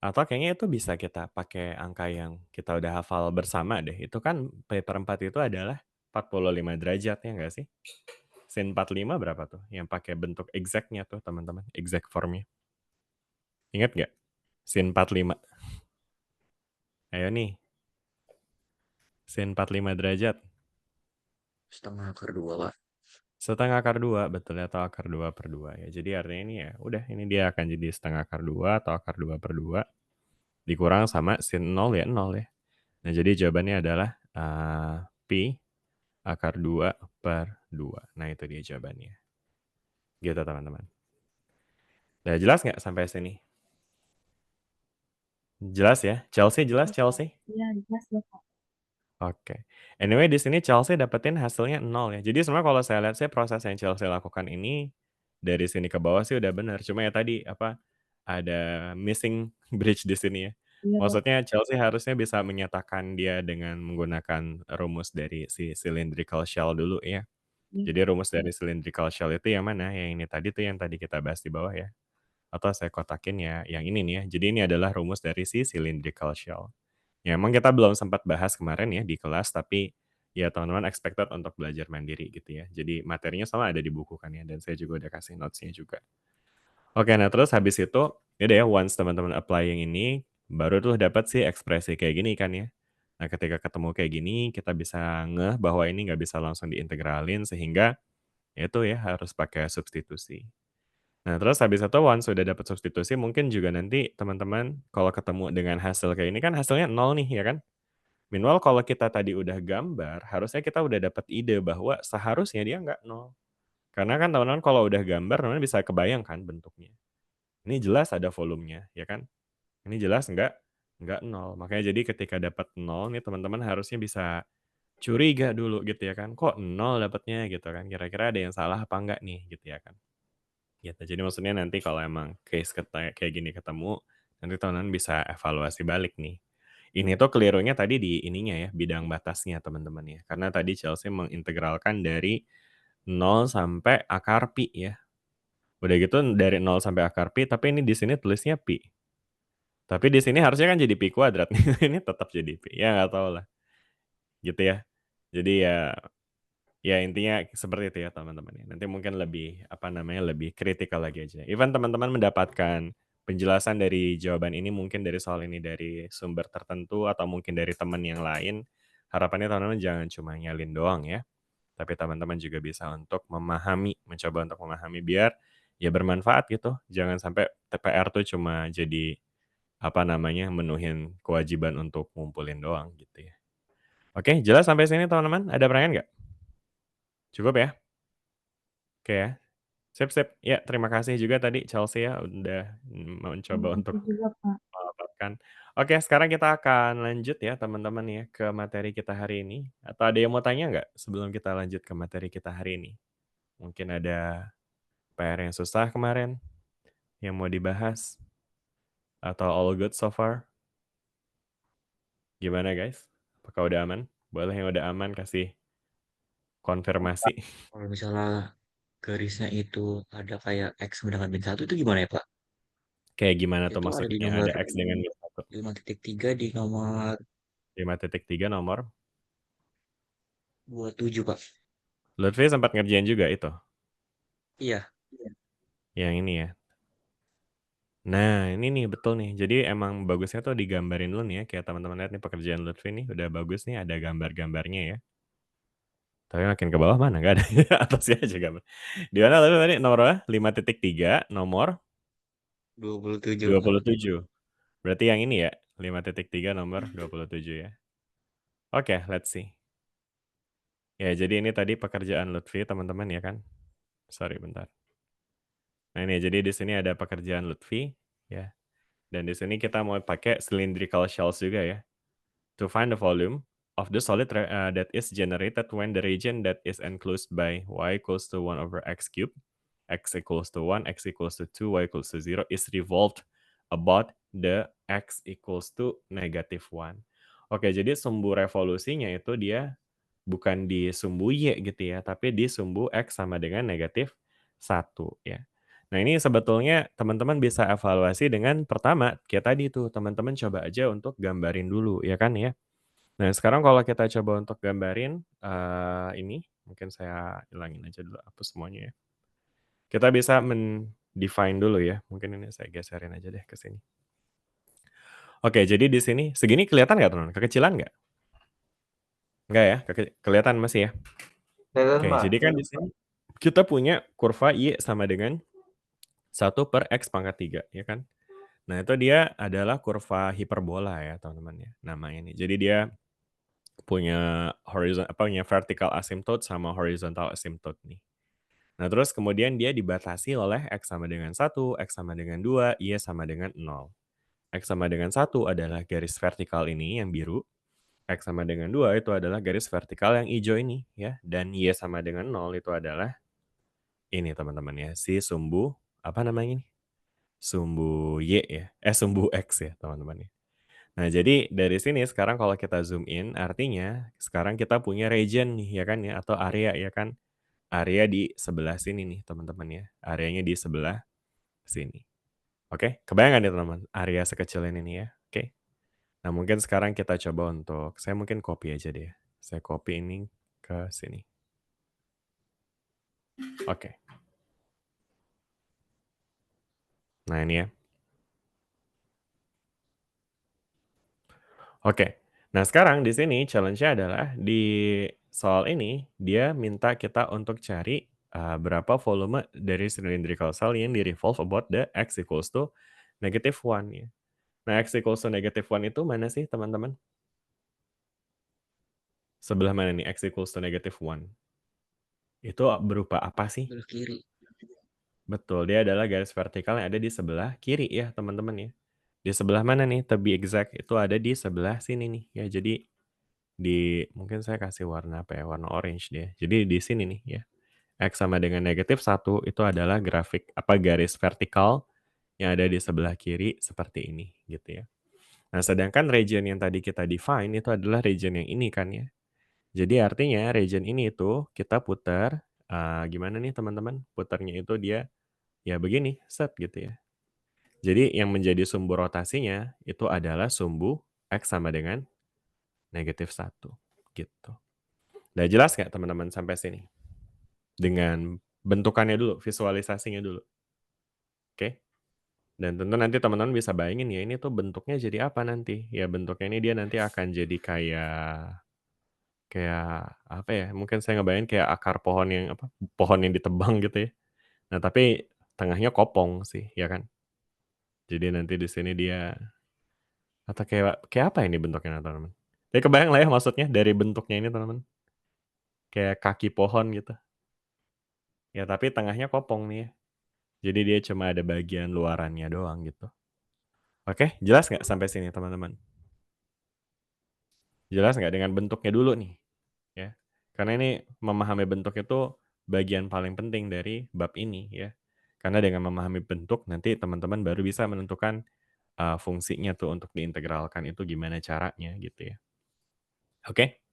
Atau kayaknya itu bisa kita pakai angka yang kita udah hafal bersama deh. Itu kan pi per 4 itu adalah 45 derajat ya nggak sih? Sin 45 berapa tuh? Yang pakai bentuk exact-nya tuh teman-teman, exact form-nya. Ingat nggak? Sin 45. Ayo nih. Sin 45 derajat. Setengah akar 2, Pak. Setengah akar 2, betul atau akar 2 per 2 ya. Jadi artinya ini ya, udah ini dia akan jadi setengah akar 2 atau akar 2 per 2 dikurang sama sin 0 ya 0 ya. Nah jadi jawabannya adalah pi akar 2 per 2. Nah itu dia jawabannya. Gitu teman-teman. Nah jelas nggak sampai sini? Jelas ya? Chelsea jelas Chelsea? Iya, jelas ya, Pak. Oke. Anyway di sini Chelsea dapetin hasilnya 0 ya. Jadi sebenarnya kalau saya lihat sih proses yang Chelsea lakukan ini dari sini ke bawah sih udah benar. Cuma ya tadi, apa, ada missing bridge di sini ya. Iya, Pak. Maksudnya Chelsea harusnya bisa menyatakan dia dengan menggunakan rumus dari si cylindrical shell dulu ya. Iya. Jadi rumus dari cylindrical shell itu yang mana? Yang ini tadi tuh yang tadi kita bahas di bawah ya. Atau saya kotakin ya yang ini nih ya. Jadi ini adalah rumus dari si cylindrical shell. Ya emang kita belum sempat bahas kemarin ya di kelas, tapi ya teman-teman expected untuk belajar mandiri gitu ya. Jadi materinya soalnya ada di buku kan ya, dan saya juga udah kasih notes-nya juga. Oke, nah terus habis itu, ya deh once teman-teman apply yang ini, baru tuh dapat sih ekspresi kayak gini kan ya. Nah ketika ketemu kayak gini, kita bisa ngeh bahwa ini nggak bisa langsung diintegralin, sehingga ya itu ya harus pakai substitusi. Nah, terus habis itu once sudah dapat substitusi, mungkin juga nanti teman-teman kalau ketemu dengan hasil kayak ini kan hasilnya 0 nih, ya kan? Minimal kalau kita tadi udah gambar, harusnya kita udah dapat ide bahwa seharusnya dia nggak 0. Karena kan teman-teman kalau udah gambar, teman-teman bisa kebayang kan bentuknya. Ini jelas ada volumenya, ya kan? Ini jelas nggak 0. Makanya jadi ketika dapat 0 nih teman-teman harusnya bisa curiga dulu gitu ya kan. Kok 0 dapatnya gitu kan? Kira-kira ada yang salah apa enggak nih gitu ya kan? Gitu. Jadi maksudnya nanti kalau emang case kayak gini ketemu, nanti teman-teman bisa evaluasi balik nih. Ini tuh kelirunya tadi di ininya ya, bidang batasnya teman-teman ya. Karena tadi Chelsea mengintegralkan dari 0 sampai akar pi ya. Udah gitu dari 0 sampai akar pi, tapi ini di sini tulisnya pi. Tapi di sini harusnya kan jadi pi kuadrat. Ini tetap jadi pi. Ya nggak tahu lah. Gitu ya. Jadi ya intinya seperti itu ya teman-teman ya. Nanti mungkin lebih, apa namanya, lebih kritikal lagi aja. Even teman-teman mendapatkan penjelasan dari jawaban ini mungkin dari soal ini dari sumber tertentu atau mungkin dari teman yang lain, harapannya teman-teman jangan cuma nyalin doang ya. Tapi teman-teman juga bisa untuk memahami, mencoba untuk memahami biar ya bermanfaat gitu. Jangan sampai TPR tuh cuma jadi, apa namanya, menuhin kewajiban untuk ngumpulin doang gitu ya. Oke, jelas sampai sini teman-teman? Ada pertanyaan nggak? Cukup ya? Oke ya. Sip sip. Ya, terima kasih juga tadi Chelsea ya udah mencoba Terima untuk kasih juga, Pak. memaparkan. Oke, sekarang kita akan lanjut ya teman-teman ya ke materi kita hari ini. Atau ada yang mau tanya nggak sebelum kita lanjut ke materi kita hari ini? Mungkin ada PR yang susah kemarin yang mau dibahas atau all good so far? Gimana guys? Apakah udah aman? Boleh yang udah aman kasih konfirmasi. Kalau misalnya garisnya itu ada kayak X dengan min 1 itu gimana ya, Pak? Kayak gimana tuh Itu ada di maksudnya? nomor Ada X dengan min 1. 5.3 di nomor 5.3 nomor. 27, Pak. Lutfi sempat ngerjain juga itu. Iya. Yang ini ya. Nah, ini nih betul nih. Jadi emang bagusnya tuh digambarin dulu nih ya. Kayak teman-teman lihat nih pekerjaan Lutfi nih udah bagus nih ada gambar-gambarnya ya. Tapi makin ke bawah mana? Nggak ada. Atasnya aja gambar. Di mana Lutfi tadi nomor berapa? 5.3 nomor 27, Pak. 27. Berarti yang ini ya. 5.3 nomor 27 ya. Oke, let's see. Ya, jadi ini tadi pekerjaan Lutfi teman-teman ya kan. Sorry bentar. Nah, ini jadi di sini ada pekerjaan Lutfi ya. Dan di sini kita mau pakai cylindrical shells juga ya. To find the volume of the solid that is generated when the region that is enclosed by y equals to 1 over x cubed, x equals to 1, x equals to 2, y equals to 0 is revolved about the x equals to negative 1. Oke, jadi sumbu revolusinya itu dia bukan di sumbu y gitu ya, tapi di sumbu x sama dengan negatif 1 ya. Nah, ini sebetulnya teman-teman bisa evaluasi dengan pertama, kayak tadi tuh teman-teman coba aja untuk gambarin dulu ya kan ya. Nah, sekarang kalau kita coba untuk gambarin, ini mungkin saya hilangin aja dulu, hapus semuanya ya. Kita bisa define dulu ya, mungkin ini saya geserin aja deh ke sini. Oke, jadi di sini segini kelihatan nggak teman-teman? Kekecilan nggak? Nggak ya? Kelihatan masih ya? Kelihatan, Oke, Pak. jadi kan di sini kita punya kurva Y sama dengan 1 per X pangkat 3, ya kan? Nah, itu dia adalah kurva hiperbola ya, teman-teman ya, namanya nih. Jadi dia punya punya vertical asymptote sama horizontal asymptote nih. Nah, terus kemudian dia dibatasi oleh X sama dengan 1, X sama dengan 2, Y sama dengan 0. X sama dengan 1 adalah garis vertikal ini yang biru. X sama dengan 2 itu adalah garis vertikal yang hijau ini ya. Dan Y sama dengan 0 itu adalah ini teman-teman ya, si sumbu, apa namanya ini? Sumbu Y ya, sumbu X ya teman-teman ya. Nah jadi dari sini sekarang kalau kita zoom in, artinya sekarang kita punya region nih ya kan ya, atau area ya kan. Area di sebelah sini nih teman-teman ya, areanya di sebelah sini. Oke, kebayang nggak nih teman-teman, area sekecil ini nih ya, oke. Nah mungkin sekarang kita coba untuk, saya mungkin copy aja deh, saya copy ini ke sini. Oke. Nah ini ya. Oke. Nah sekarang di sini challenge-nya adalah di soal ini dia minta kita untuk cari berapa volume dari cylindrical cell yang di-revolve about the x equals to -1 ya. Nah x equals to -1 itu mana sih teman-teman? Sebelah mana nih x equals to -1? Itu berupa apa sih? Sebelah kiri. Betul, dia adalah garis vertikal yang ada di sebelah kiri ya teman-teman ya. Di sebelah mana nih? To be exact, itu ada di sebelah sini nih ya. Jadi mungkin saya kasih warna apa ya? Warna orange deh. Jadi di sini nih ya. X sama dengan -1 itu adalah garis vertikal yang ada di sebelah kiri seperti ini gitu ya. Nah, sedangkan region yang tadi kita define itu adalah region yang ini kan ya. Jadi artinya region ini itu kita putar gimana nih teman-teman? Putarnya itu dia ya begini, set gitu ya. Jadi yang menjadi sumbu rotasinya itu adalah sumbu X sama dengan -1 gitu. Udah jelas nggak teman-teman sampai sini? Dengan bentukannya dulu, visualisasinya dulu. Oke? Dan tentu nanti teman-teman bisa bayangin ya ini tuh bentuknya jadi apa nanti? Ya bentuknya ini dia nanti akan jadi kayak apa ya? Mungkin saya ngebayangin kayak akar pohon yang apa? Pohon yang ditebang gitu ya. Nah, tapi tengahnya kopong sih, ya kan? Jadi nanti di sini dia atau kayak apa ini bentuknya teman-teman? Tapi kebayang lah ya maksudnya dari bentuknya ini teman-teman. Kayak kaki pohon gitu. Ya tapi tengahnya kopong nih ya. Jadi dia cuma ada bagian luarannya doang gitu. Oke, jelas nggak sampai sini teman-teman? Jelas nggak dengan bentuknya dulu nih? Ya. Karena ini memahami bentuk itu bagian paling penting dari bab ini ya. Karena dengan memahami bentuk nanti teman-teman baru bisa menentukan fungsinya tuh untuk diintegralkan itu gimana caranya gitu ya. Oke?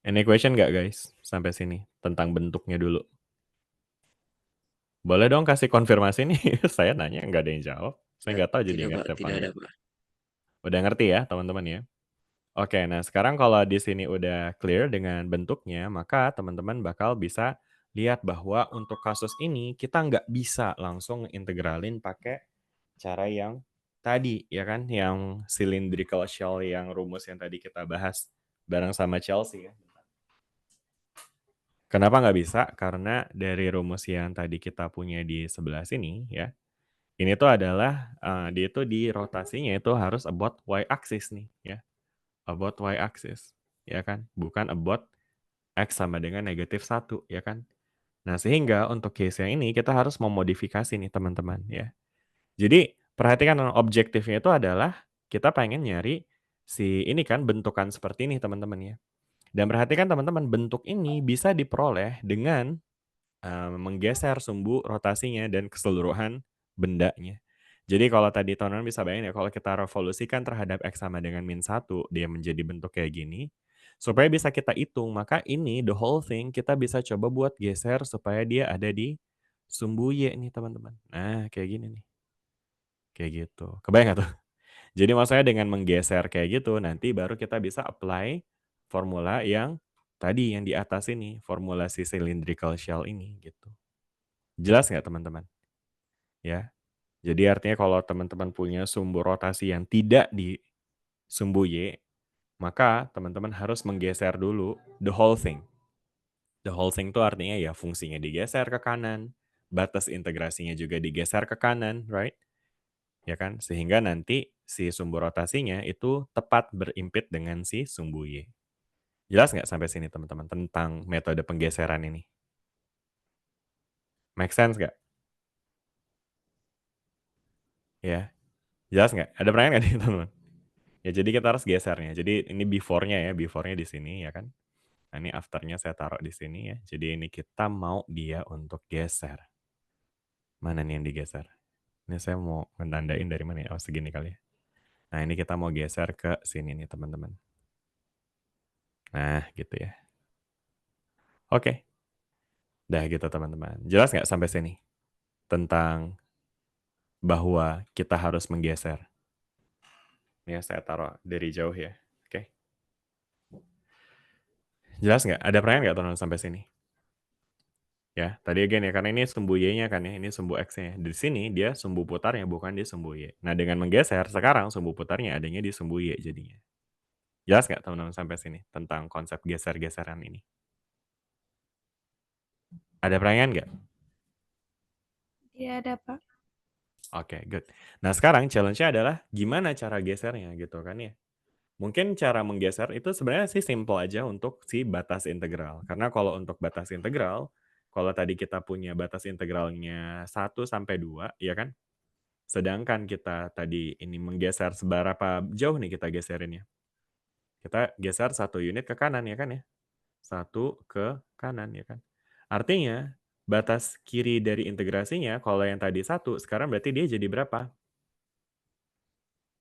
Any question nggak guys sampai sini tentang bentuknya dulu? Boleh dong kasih konfirmasi nih, saya nanya nggak ada yang jawab. Saya nggak tahu jadi Tidak, Pak. ngerti apa Tidak ada, enggak. Pak. Udah ngerti ya teman-teman ya? Oke, nah sekarang kalau di sini udah clear dengan bentuknya, maka teman-teman bakal bisa lihat bahwa untuk kasus ini kita nggak bisa langsung integralin pakai cara yang tadi, ya kan? Yang cylindrical shell yang rumus yang tadi kita bahas bareng sama Chelsea ya. Kenapa nggak bisa? Karena dari rumus yang tadi kita punya di sebelah sini ya, ini tuh adalah dia itu di rotasinya itu harus about y-axis nih ya. About y-axis, ya kan? Bukan about x sama dengan -1, ya kan? Nah, sehingga untuk case yang ini kita harus memodifikasi nih teman-teman, ya. Jadi, perhatikan objektifnya itu adalah kita pengen nyari si ini kan bentukan seperti ini teman-teman ya. Dan perhatikan teman-teman, bentuk ini bisa diperoleh dengan menggeser sumbu rotasinya dan keseluruhan bendanya. Jadi kalau tadi teman-teman bisa bayangin ya, kalau kita revolusikan terhadap X sama dengan -1, dia menjadi bentuk kayak gini, supaya bisa kita hitung, maka ini the whole thing kita bisa coba buat geser supaya dia ada di sumbu Y nih teman-teman. Nah, kayak gini nih. Kayak gitu. Kebayang nggak tuh? Jadi maksudnya dengan menggeser kayak gitu, nanti baru kita bisa apply formula yang tadi yang di atas ini, formula si cylindrical shell ini gitu. Jelas nggak teman-teman? Ya. Jadi artinya kalau teman-teman punya sumbu rotasi yang tidak di sumbu Y, maka teman-teman harus menggeser dulu the whole thing. The whole thing itu artinya ya fungsinya digeser ke kanan, batas integrasinya juga digeser ke kanan, right? Ya kan? Sehingga nanti si sumbu rotasinya itu tepat berimpit dengan si sumbu Y. Jelas nggak sampai sini teman-teman tentang metode penggeseran ini? Make sense nggak? Ya, jelas nggak? Ada pertanyaan nggak nih teman-teman? Ya jadi kita harus gesernya. Jadi ini before-nya ya, before-nya di sini ya kan. Nah, ini afternya saya taruh di sini ya. Jadi ini kita mau dia untuk geser. Mana nih yang digeser? Ini saya mau menandain dari mana ya? Oh, segini kali ya. Nah, ini kita mau geser ke sini nih, teman-teman. Nah, gitu ya. Oke. Dah gitu, teman-teman. Jelas nggak sampai sini? Tentang bahwa kita harus menggeser. Ini ya, saya taruh dari jauh ya. Oke. Jelas nggak? Ada pertanyaan nggak, teman-teman, sampai sini? Ya, tadi again ya, karena ini sumbu Y-nya kan ya, ini sumbu X-nya. Di sini dia sumbu putarnya, bukan di sumbu Y. Nah, dengan menggeser, sekarang sumbu putarnya adanya di sumbu Y jadinya. Jelas nggak, teman-teman, sampai sini? Tentang konsep geser-geseran ini. Ada pertanyaan nggak? Iya ada Pak. Oke, good. Nah, sekarang challenge-nya adalah gimana cara gesernya gitu kan ya. Mungkin cara menggeser itu sebenarnya sih simple aja untuk si batas integral. Karena kalau untuk batas integral, kalau tadi kita punya batas integralnya 1 sampai 2, ya kan? Sedangkan kita tadi ini menggeser seberapa jauh nih kita geserinnya? Kita geser 1 unit ke kanan ya kan ya? 1 ke kanan ya kan? Artinya, batas kiri dari integrasinya kalau yang tadi 1, sekarang berarti dia jadi berapa?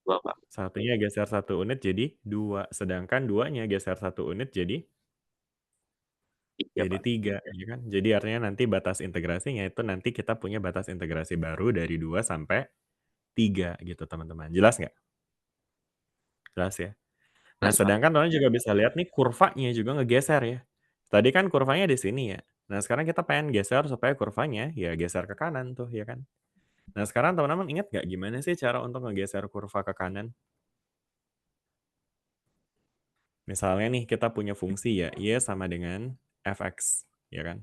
2, Pak. Satunya geser 1 unit jadi 2, sedangkan 2-nya geser 1 unit jadi 3, Pak. 3, ya kan? Jadi artinya nanti batas integrasinya itu nanti kita punya batas integrasi baru dari 2 sampai 3 gitu, teman-teman. Jelas nggak? Jelas ya? Nah, Jelas, Pak. sedangkan teman juga bisa lihat nih kurvanya juga ngegeser ya. Tadi kan kurvanya di sini ya. Nah, sekarang kita pengen geser supaya kurvanya ya geser ke kanan tuh, ya kan? Nah, sekarang teman-teman ingat nggak gimana sih cara untuk ngegeser kurva ke kanan? Misalnya nih kita punya fungsi ya, Y sama dengan fx, ya kan?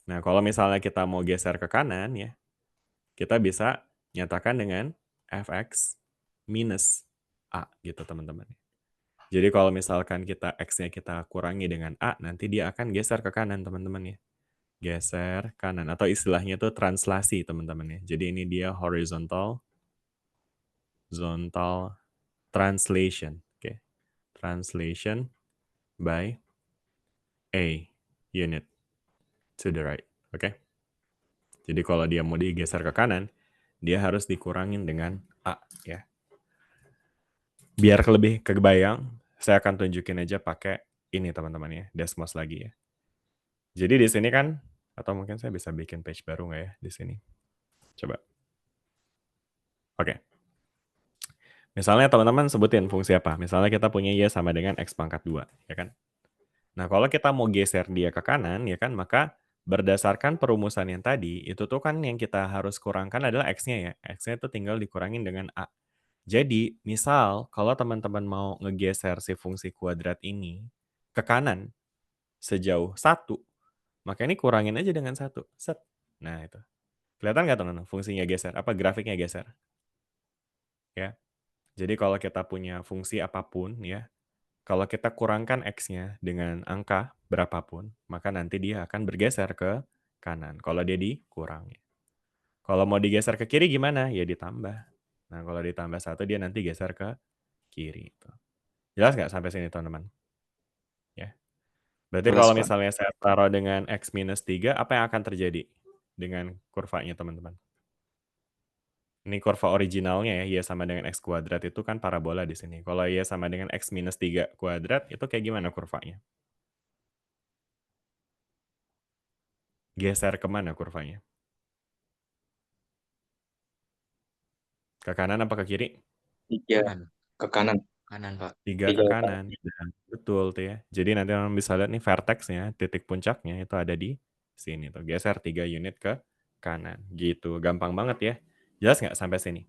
Nah, kalau misalnya kita mau geser ke kanan ya, kita bisa nyatakan dengan fx minus A gitu, teman-teman. Jadi kalau misalkan kita X-nya kita kurangi dengan A, nanti dia akan geser ke kanan, teman-teman ya. Geser kanan, atau istilahnya itu translasi, teman-teman ya. Jadi ini dia horizontal translation. Oke. Translation by A unit to the right. Oke. Jadi kalau dia mau digeser ke kanan, dia harus dikurangin dengan A ya. Biar lebih kebayang, saya akan tunjukin aja pakai ini, teman-teman ya, Desmos lagi ya. Jadi di sini kan, atau mungkin saya bisa bikin page baru nggak ya di sini? Coba. Oke. Misalnya teman-teman sebutin fungsi apa. Misalnya kita punya Y sama dengan X pangkat 2, ya kan? Nah, kalau kita mau geser dia ke kanan, ya kan, maka berdasarkan perumusan yang tadi, itu tuh kan yang kita harus kurangkan adalah X-nya ya. X-nya itu tinggal dikurangin dengan A. Jadi, misal kalau teman-teman mau ngegeser si fungsi kuadrat ini ke kanan sejauh 1, maka ini kurangin aja dengan 1. Set. Nah, itu. Kelihatan nggak, teman-teman, fungsinya geser? Apa grafiknya geser? Ya. Jadi kalau kita punya fungsi apapun ya, kalau kita kurangkan X-nya dengan angka berapapun, maka nanti dia akan bergeser ke kanan kalau dia dikurangi. Kalau mau digeser ke kiri gimana? Ya ditambah. Nah, kalau ditambah 1 dia nanti geser ke kiri. Jelas nggak sampai sini, teman-teman? Ya. Berarti Jelas, kalau Pak. misalnya saya taruh dengan X minus 3, apa yang akan terjadi dengan kurvanya, teman-teman? Ini kurva originalnya ya, Y sama dengan X kuadrat itu kan parabola di sini. Kalau Y sama dengan X minus 3 kuadrat, itu kayak gimana kurvanya? Geser kemana kurvanya? Ke kanan apa ke kiri? 3 ke kanan. Kanan, Pak. 3 3 ke ke kanan. kanan. Dan betul tuh ya. Jadi nanti teman bisa lihat nih vertexnya, titik puncaknya itu ada di sini tuh. Geser 3 unit ke kanan. Gitu. Gampang banget ya. Jelas nggak sampai sini?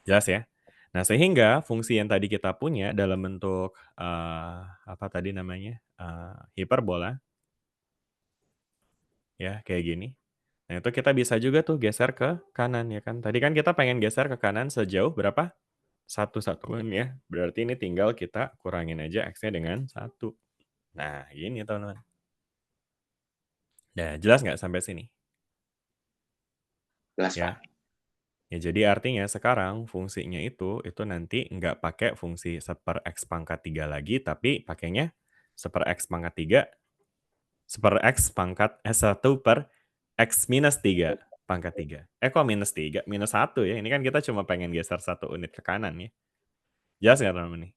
Jelas ya? Nah, sehingga fungsi yang tadi kita punya dalam bentuk apa tadi namanya? Hiperbola ya, kayak gini. Nah, itu kita bisa juga tuh geser ke kanan ya kan. Tadi kan kita pengen geser ke kanan sejauh berapa? 1 satuan ya. Berarti ini tinggal kita kurangin aja X-nya dengan 1. Nah, ini teman-teman. Nah, jelas nggak sampai sini? Jelas, Ya. Pak. Ya, jadi artinya sekarang fungsinya itu nanti nggak pakai fungsi 1 X pangkat 3 lagi, tapi pakainya 1 X pangkat 3, 1 X pangkat 1 per X minus 3 pangkat 3. Kok minus 3? Minus 1 ya, ini kan kita cuma pengen geser 1 unit ke kanan ya. Jelas nggak teman-teman nih?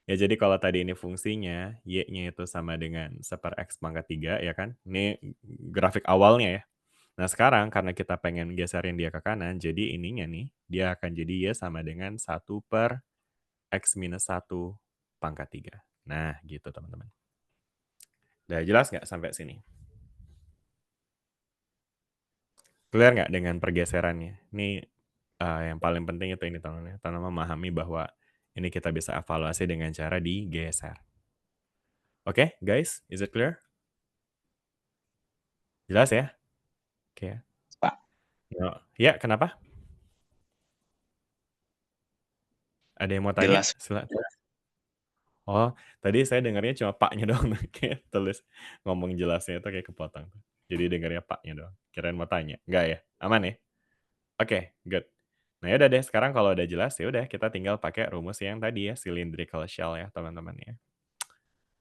Ya, jadi kalau tadi ini fungsinya, Y-nya itu sama dengan 1 X pangkat 3 ya kan, ini grafik awalnya ya. Nah, sekarang karena kita pengen geserin dia ke kanan, jadi ininya nih, dia akan jadi Y sama dengan 1 per X minus 1 pangkat 3. Nah, gitu teman-teman. Udah jelas nggak sampai sini? Clear nggak dengan pergeserannya? Ini yang paling penting itu ini teman-teman, teman-teman memahami bahwa ini kita bisa evaluasi dengan cara digeser. Oke, guys, is it clear? Jelas ya? Oke. Pak. Ya, kenapa? Ada yang mau tanya? Jelas. Silakan. Oh, tadi saya dengarnya cuma Pak-nya doang, kayak tulis ngomong jelasnya itu kayak kepotong. Jadi dengarnya Pak-nya doang. Kirain mau tanya. Enggak ya? Aman ya? Oke, good. Nah, ya udah deh, sekarang kalau udah jelas ya udah kita tinggal pakai rumus yang tadi ya, cylindrical shell ya, teman-teman ya.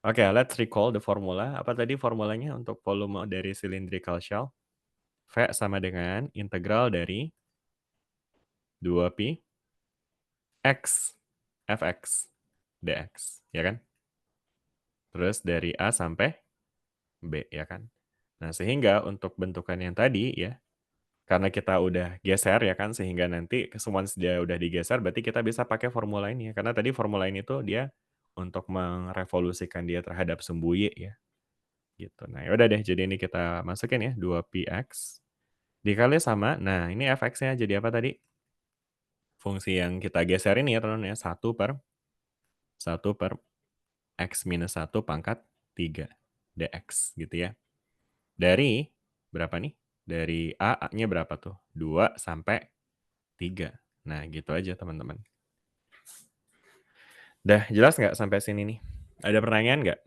Oke, let's recall the formula. Apa tadi formulanya untuk volume dari cylindrical shell? V sama dengan integral dari 2pi X Fx dx, ya kan? Terus dari A sampai B, ya kan? Nah, sehingga untuk bentukan yang tadi ya, karena kita udah geser ya kan, sehingga nanti once dia udah digeser, berarti kita bisa pakai formula ini ya. Karena tadi formula ini tuh dia untuk merevolusikan dia terhadap sumbu Y ya. Gitu. Nah, ya udah deh, jadi ini kita masukin ya, 2px dikali sama, nah ini fx-nya jadi apa tadi? Fungsi yang kita geser ini ya teman-teman ya, 1 per X minus 1 pangkat 3 dx gitu ya. Dari berapa nih? Dari A-nya berapa tuh? 2 sampai 3. Nah, gitu aja teman-teman. Udah jelas nggak sampai sini nih? Ada pertanyaan nggak?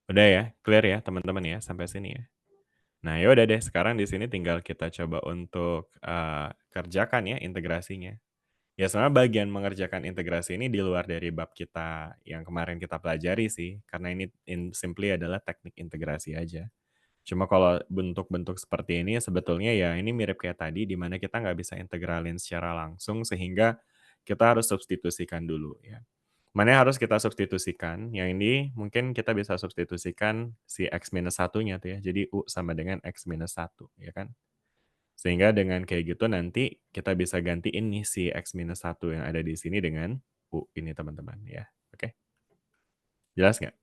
Udah ya, clear ya teman-teman ya sampai sini ya. Nah, ya udah deh, sekarang di sini tinggal kita coba untuk kerjakan ya integrasinya. Ya sebenarnya bagian mengerjakan integrasi ini di luar dari bab kita yang kemarin kita pelajari sih, karena ini simply adalah teknik integrasi aja. Cuma kalau bentuk-bentuk seperti ini sebetulnya ya ini mirip kayak tadi, di mana kita nggak bisa integralin secara langsung sehingga kita harus substitusikan dulu ya. Mana yang harus kita substitusikan? Yang ini mungkin kita bisa substitusikan si X minus 1-nya tuh ya. Jadi U sama dengan X minus 1 ya kan. Sehingga dengan kayak gitu nanti kita bisa gantiin nih si X minus 1 yang ada di sini dengan U ini teman-teman ya. Oke. Jelas nggak?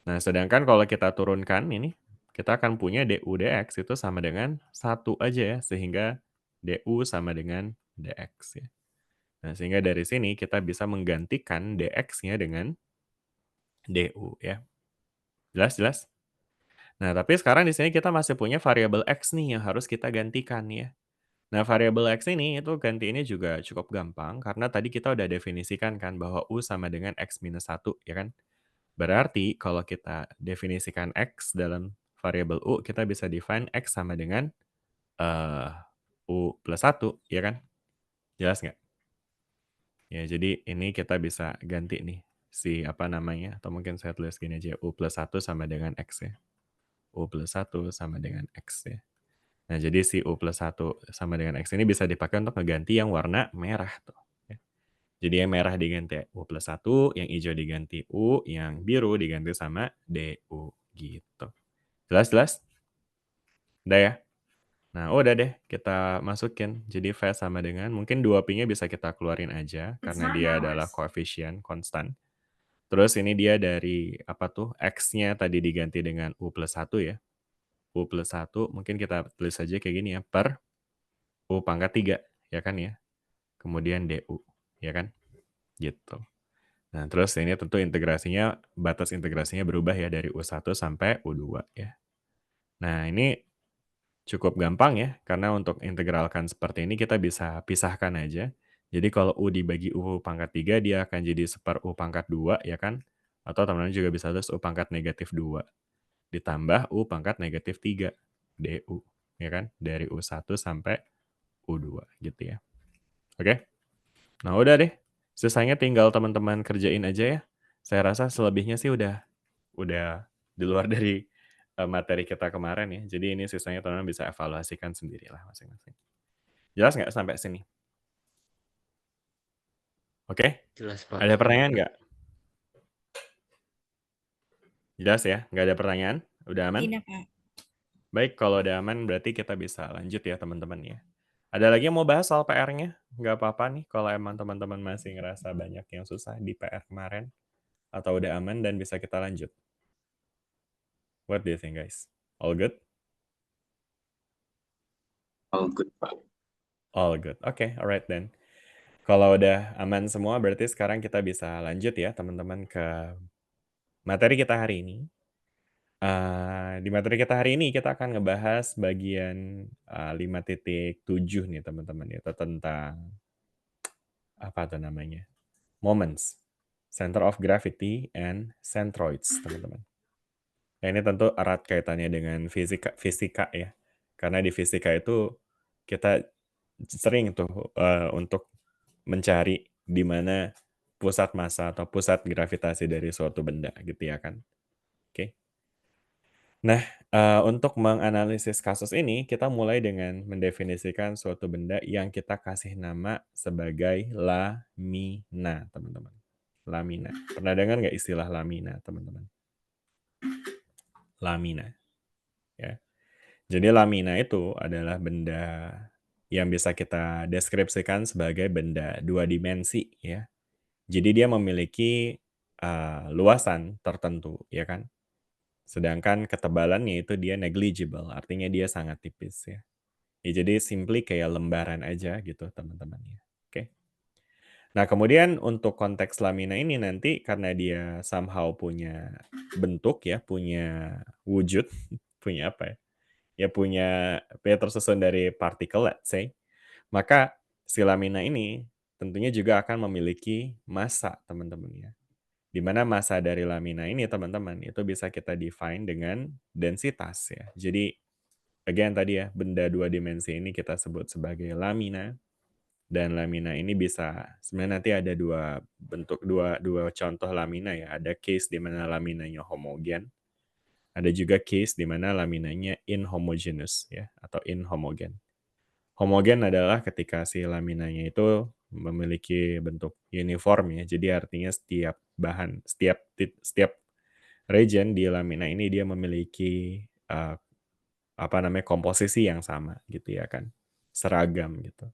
Nah, sedangkan kalau kita turunkan ini, kita akan punya DU dx itu sama dengan 1 aja ya, sehingga DU sama dengan dx ya. Nah, sehingga dari sini kita bisa menggantikan dx-nya dengan DU ya. Jelas, jelas? Nah, tapi sekarang di sini kita masih punya variabel X nih yang harus kita gantikan ya. Nah, variabel X ini itu gantiinnya juga cukup gampang karena tadi kita udah definisikan kan bahwa U sama dengan X minus 1 ya kan. Berarti kalau kita definisikan X dalam variabel U, kita bisa define X sama dengan U plus 1 ya kan. Jelas nggak? Ya, jadi ini kita bisa ganti nih si apa namanya, atau mungkin saya tulis gini aja, U plus 1 sama dengan X ya. U plus 1 sama dengan X ya. Nah, jadi si U plus 1 sama dengan X ini bisa dipakai untuk ngeganti yang warna merah tuh. Ya. Jadi yang merah diganti U plus 1, yang hijau diganti U, yang biru diganti sama DU gitu. Jelas, jelas? Udah ya? Nah, udah deh kita masukin. Jadi V sama dengan, mungkin 2Pi-nya bisa kita keluarin aja, karena dia adalah koefisien konstan. Terus ini dia dari, apa tuh, X-nya tadi diganti dengan U plus 1 ya. U plus 1, mungkin kita tulis aja kayak gini ya, per U pangkat 3, ya kan ya. Kemudian DU, ya kan? Gitu. Nah, terus ini tentu integrasinya, batas integrasinya berubah ya dari U1 sampai U2 ya. Nah, ini cukup gampang ya, karena untuk integralkan seperti ini kita bisa pisahkan aja. Jadi kalau U dibagi U pangkat 3, dia akan jadi seper U pangkat 2 ya kan? Atau teman-teman juga bisa tulis U pangkat negatif 2. Ditambah U pangkat negatif 3, DU. ya kan? Dari U1 sampai U2 gitu ya. Oke? Nah, udah deh. Sisanya tinggal teman-teman kerjain aja ya. Saya rasa selebihnya sih udah di luar dari materi kita kemarin ya. Jadi ini sisanya teman-teman bisa evaluasikan sendirilah masing-masing. Jelas nggak sampai sini? Oke? Jelas, Pak. Ada pertanyaan nggak? Jelas ya? Nggak ada pertanyaan? Udah aman? Tidak, Pak. Baik, kalau udah aman berarti kita bisa lanjut ya teman-teman ya. Ada lagi yang mau bahas soal PR-nya? Nggak apa-apa nih kalau emang teman-teman masih ngerasa banyak yang susah di PR kemarin. Atau udah aman dan bisa kita lanjut. What do you think, guys? All good? All good, Pak. All good. Oke, alright then. Kalau udah aman semua, berarti sekarang kita bisa lanjut ya teman-teman ke materi kita hari ini. Di materi kita hari ini kita akan ngebahas bagian 5.7 nih teman-teman. Itu tentang apa tuh namanya? Moments, center of gravity and centroids, teman-teman. Nah, ini tentu erat kaitannya dengan fisika ya. Karena di fisika itu kita sering tuh untuk mencari di mana pusat massa atau pusat gravitasi dari suatu benda gitu ya kan. Oke. Nah, untuk menganalisis kasus ini kita mulai dengan mendefinisikan suatu benda yang kita kasih nama sebagai lamina, teman-teman. Lamina. Pernah dengar nggak istilah lamina, teman-teman? Lamina. Ya. Jadi lamina itu adalah benda yang bisa kita deskripsikan sebagai benda dua dimensi ya. Jadi dia memiliki luasan tertentu ya kan. Sedangkan ketebalannya itu dia negligible, artinya dia sangat tipis ya. Ya jadi simply kayak lembaran aja gitu teman-teman ya. Oke. Nah, kemudian untuk konteks lamina ini nanti karena dia somehow punya bentuk ya, punya wujud, punya apa ya? Ya punya tersusun dari partikel let's say, maka si lamina ini tentunya juga akan memiliki massa teman-teman ya. Di mana massa dari lamina ini teman-teman itu bisa kita define dengan densitas ya. Jadi again tadi ya, benda dua dimensi ini kita sebut sebagai lamina. Dan lamina ini bisa sebenarnya nanti ada dua bentuk dua contoh lamina ya. Ada case di mana laminanya homogen. Ada juga case di mana laminanya inhomogeneous ya atau inhomogen. Homogen adalah ketika si laminanya itu memiliki bentuk uniform ya. Jadi artinya setiap bahan, setiap region di lamina ini dia memiliki komposisi yang sama gitu ya kan. Seragam gitu.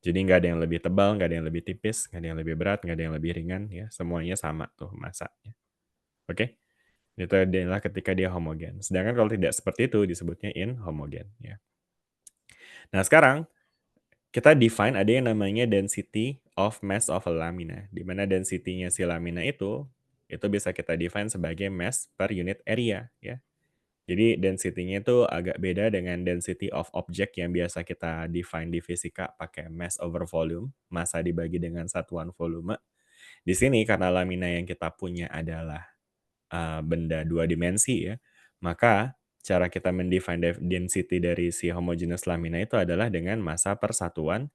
Jadi nggak ada yang lebih tebal, nggak ada yang lebih tipis, nggak ada yang lebih berat, nggak ada yang lebih ringan ya. Semuanya sama tuh masanya. Oke? Itu adalah ketika dia homogen. Sedangkan kalau tidak seperti itu disebutnya inhomogen ya. Nah, sekarang kita define ada yang namanya density of mass of a lamina. Di mana density-nya si lamina itu bisa kita define sebagai mass per unit area ya. Jadi density-nya itu agak beda dengan density of object yang biasa kita define di fisika pakai mass over volume, massa dibagi dengan satuan volume. Di sini karena lamina yang kita punya adalah benda dua dimensi ya, maka cara kita mendefine density dari si homogeneous lamina itu adalah dengan massa per satuan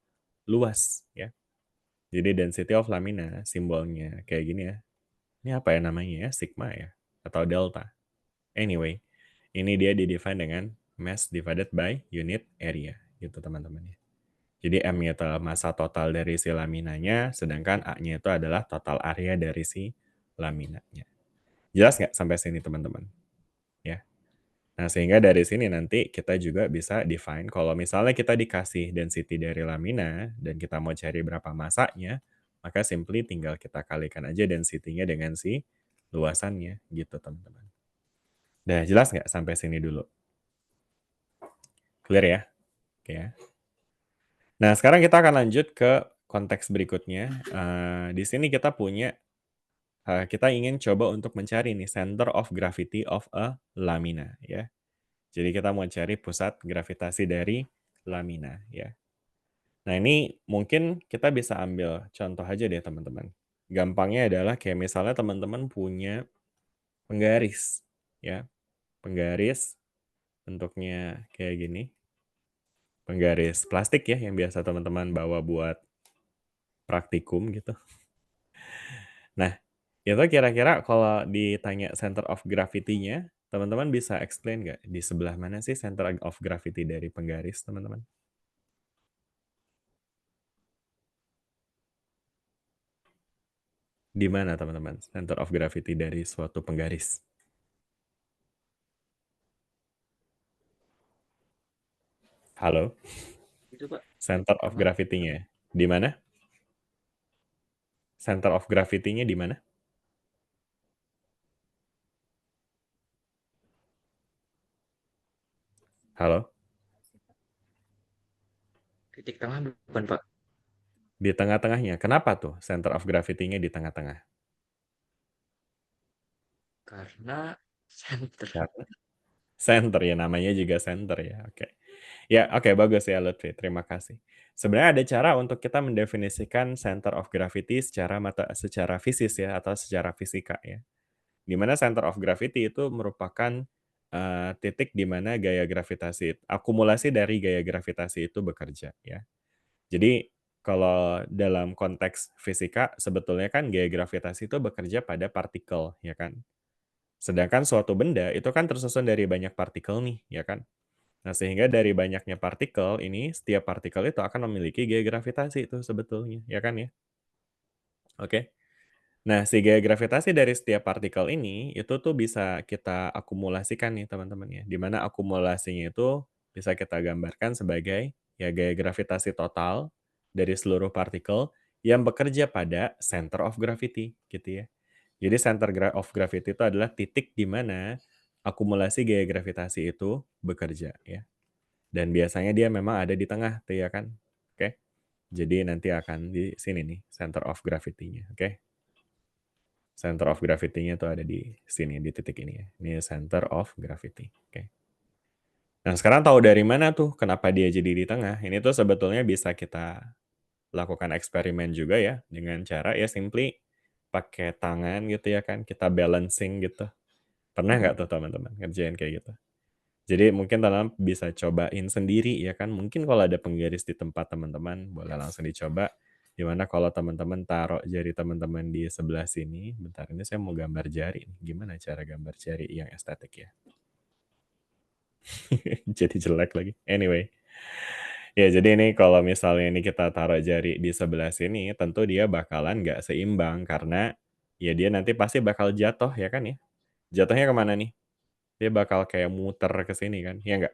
luas ya. Jadi density of lamina simbolnya kayak gini ya. Ini apa ya namanya ya? Sigma ya atau delta. Anyway, ini dia di-define dengan mass divided by unit area gitu teman-teman ya. Jadi M-nya adalah massa total dari si laminanya, sedangkan A-nya itu adalah total area dari si laminanya. Jelas nggak sampai sini teman-teman? Ya. Nah, sehingga dari sini nanti kita juga bisa define kalau misalnya kita dikasih density dari lamina dan kita mau cari berapa massanya, maka simply tinggal kita kalikan aja density-nya dengan si luasannya gitu teman-teman. Udah jelas nggak sampai sini dulu? Clear ya? Oke ya. Nah, sekarang kita akan lanjut ke konteks berikutnya. Di sini kita punya kita ingin coba untuk mencari nih center of gravity of a lamina ya. Jadi kita mau cari pusat gravitasi dari lamina ya. Nah, ini mungkin kita bisa ambil contoh aja deh teman-teman. Gampangnya adalah kayak misalnya teman-teman punya penggaris ya. Penggaris bentuknya kayak gini penggaris plastik ya, yang biasa teman-teman bawa buat praktikum gitu. Nah, itu kira-kira kalau ditanya center of gravity-nya, teman-teman bisa explain nggak, di sebelah mana sih center of gravity dari penggaris, teman-teman? Di mana, teman-teman, center of gravity dari suatu penggaris? Halo? Itu Pak, Center titik of tengah. gravity-nya di mana? Center of gravity-nya di mana? Halo? Titik tengah bukan Pak? Di tengah-tengahnya. Kenapa tuh center of gravity-nya di tengah-tengah? Karena center. Karena center ya, namanya juga center ya. Oke. Ya, oke, bagus ya Lutfi. Terima kasih. Sebenarnya ada cara untuk kita mendefinisikan center of gravity secara fisis ya, atau secara fisika ya. Di mana center of gravity itu merupakan titik di mana akumulasi dari gaya gravitasi itu bekerja ya. Jadi kalau dalam konteks fisika sebetulnya kan gaya gravitasi itu bekerja pada partikel ya kan. Sedangkan suatu benda itu kan tersusun dari banyak partikel nih ya kan. Nah, sehingga dari banyaknya partikel ini, setiap partikel itu akan memiliki gaya gravitasi itu sebetulnya, ya kan ya? Oke. Nah, si gaya gravitasi dari setiap partikel ini, itu tuh bisa kita akumulasikan nih teman-teman ya. Di mana akumulasinya itu bisa kita gambarkan sebagai ya gaya gravitasi total dari seluruh partikel yang bekerja pada center of gravity gitu ya. Jadi of gravity itu adalah titik di mana akumulasi gaya gravitasi itu bekerja ya. Dan biasanya dia memang ada di tengah tuh ya kan. Oke. Jadi nanti akan di sini nih center of gravity-nya, oke. Center of gravity-nya tuh ada di sini, di titik ini ya. Ini center of gravity, oke. Nah, sekarang tahu dari mana tuh kenapa dia jadi di tengah? Ini tuh sebetulnya bisa kita lakukan eksperimen juga ya dengan cara ya simply pakai tangan gitu ya kan, kita balancing gitu. Pernah nggak tuh teman-teman ngerjain kayak gitu? Jadi mungkin teman-teman bisa cobain sendiri ya kan. Mungkin kalau ada penggaris di tempat teman-teman, boleh langsung dicoba. Dimana kalau teman-teman taruh jari teman-teman di sebelah sini. Bentar, ini saya mau gambar jari. Gimana cara gambar jari yang estetik ya? Jadi jelek lagi. Anyway. Ya, jadi ini kalau misalnya ini kita taruh jari di sebelah sini, tentu dia bakalan nggak seimbang. Karena ya dia nanti pasti bakal jatuh ya kan ya. Jatuhnya kemana nih? Dia bakal kayak muter ke sini kan, ya nggak?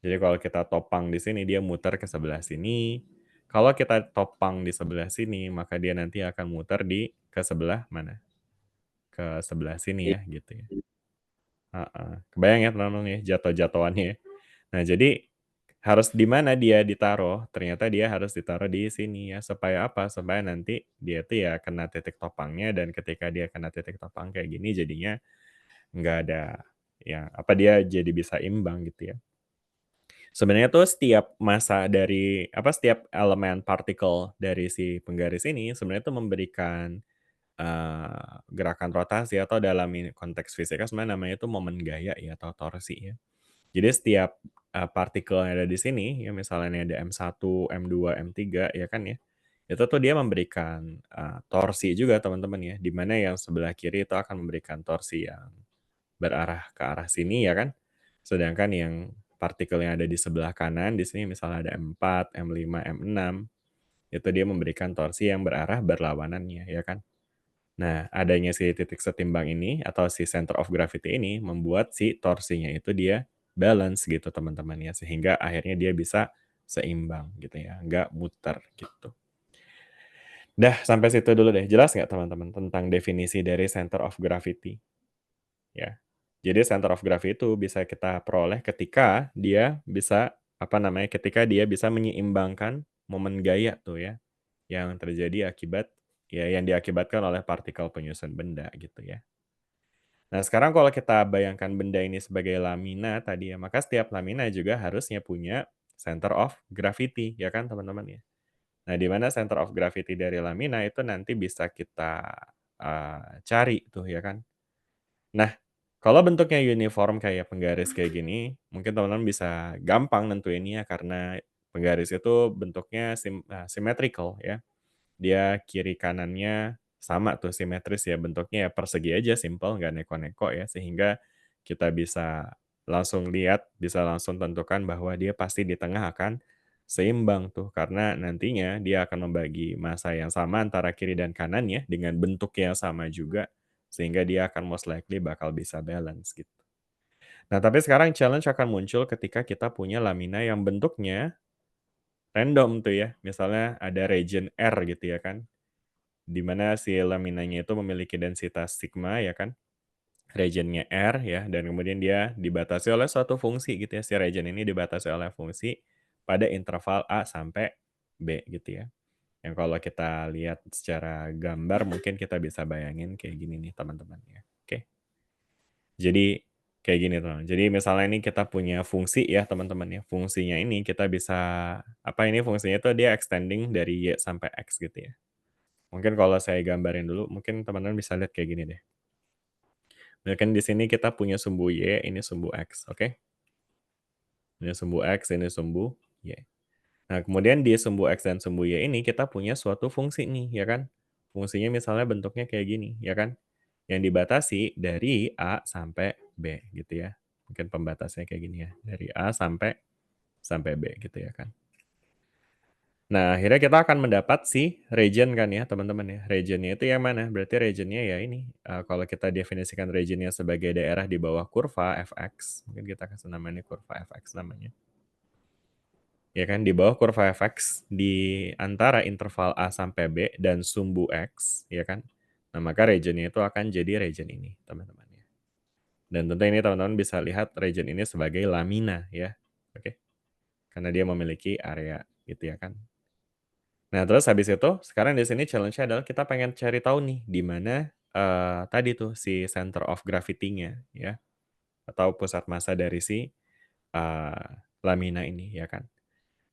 Jadi kalau kita topang di sini, dia muter ke sebelah sini. Kalau kita topang di sebelah sini, maka dia nanti akan muter ke sebelah mana? Ke sebelah sini ya, gitu ya. Heeh. Kebayang ya teman-teman ya, jatuh-jatuhannya ya. Nah, jadi harus di mana dia ditaruh? Ternyata dia harus ditaruh di sini ya. Supaya apa? Supaya nanti dia tuh ya kena titik topangnya, dan ketika dia kena titik topang kayak gini, jadinya nggak ada, ya apa, dia jadi bisa imbang gitu ya. Sebenarnya tuh setiap elemen partikel dari si penggaris ini sebenarnya tuh memberikan gerakan rotasi, atau dalam konteks fisika sebenarnya namanya itu momen gaya ya, atau torsi ya. Jadi setiap partikel yang ada di sini ya, misalnya ada M1, M2, M3 ya kan ya. Itu tuh dia memberikan torsi juga teman-teman ya, di mana yang sebelah kiri itu akan memberikan torsi yang berarah ke arah sini ya kan. Sedangkan yang partikel yang ada di sebelah kanan di sini misalnya ada M4, M5, M6, itu dia memberikan torsi yang berarah berlawanannya ya kan. Nah, adanya si titik setimbang ini atau si center of gravity ini membuat si torsinya itu dia balance gitu teman-teman ya, sehingga akhirnya dia bisa seimbang gitu ya, nggak muter gitu. Dah, sampai situ dulu deh. Jelas nggak teman-teman tentang definisi dari center of gravity? Ya. Jadi center of gravity itu bisa kita peroleh ketika dia bisa, ketika dia bisa menyeimbangkan momen gaya tuh ya, yang terjadi yang diakibatkan oleh partikel penyusun benda gitu ya. Nah, sekarang kalau kita bayangkan benda ini sebagai lamina tadi ya, maka setiap lamina juga harusnya punya center of gravity ya kan teman-teman ya. Nah, di mana center of gravity dari lamina itu nanti bisa kita cari tuh ya kan. Nah, kalau bentuknya uniform kayak penggaris kayak gini, mungkin teman-teman bisa gampang nentuinnya karena Penggaris itu bentuknya symmetrical ya. Dia kiri kanannya sama tuh simetris ya, bentuknya ya persegi aja, simple, nggak neko-neko ya, sehingga kita bisa langsung lihat, bisa langsung tentukan bahwa dia pasti di tengah akan seimbang tuh, karena nantinya dia akan membagi massa yang sama antara kiri dan kanannya dengan bentuk yang sama juga, sehingga dia akan most likely bakal bisa balance gitu. Nah, tapi sekarang challenge akan muncul ketika kita punya lamina yang bentuknya random tuh ya, misalnya ada region R gitu ya kan, di mana si laminanya itu memiliki densitas sigma ya kan, regionnya R ya, dan kemudian dia dibatasi oleh suatu fungsi gitu ya, si region ini dibatasi oleh fungsi pada interval A sampai B gitu ya. Yang kalau kita lihat secara gambar mungkin kita bisa bayangin kayak gini nih teman-teman ya. Oke. Jadi kayak gini teman. Jadi misalnya ini kita punya fungsi ya teman-teman ya. Fungsinya ini kita bisa ini fungsinya itu dia extending dari Y sampai X gitu ya. Mungkin kalau saya gambarin dulu, mungkin teman-teman bisa lihat kayak gini deh. Mungkin di sini kita punya sumbu Y, ini sumbu X, oke? Ini sumbu X, ini sumbu Y. Nah, kemudian di sumbu X dan sumbu Y ini kita punya suatu fungsi nih, ya kan? Fungsinya misalnya bentuknya kayak gini, ya kan? Yang dibatasi dari A sampai B gitu ya. Mungkin pembatasnya kayak gini ya, dari A sampai B gitu ya kan. Nah, akhirnya kita akan mendapat si region kan ya, teman-teman ya. Regionnya itu yang mana? Berarti regionnya ya ini, kalau kita definisikan regionnya sebagai daerah di bawah kurva fx, mungkin kita kasih namanya kurva fx namanya. Ya kan, di bawah kurva fx di antara interval A sampai B dan sumbu X, ya kan. Nah, maka regionnya itu akan jadi region ini, teman-teman ya. Dan tentu ini teman-teman bisa lihat region ini sebagai lamina ya. Oke. Karena dia memiliki area gitu ya kan. Nah, terus habis itu sekarang di sini challenge-nya adalah kita pengen cari tahu nih di mana, tadi tuh si center of gravity-nya ya, atau pusat massa dari si, eee, lamina ini ya kan.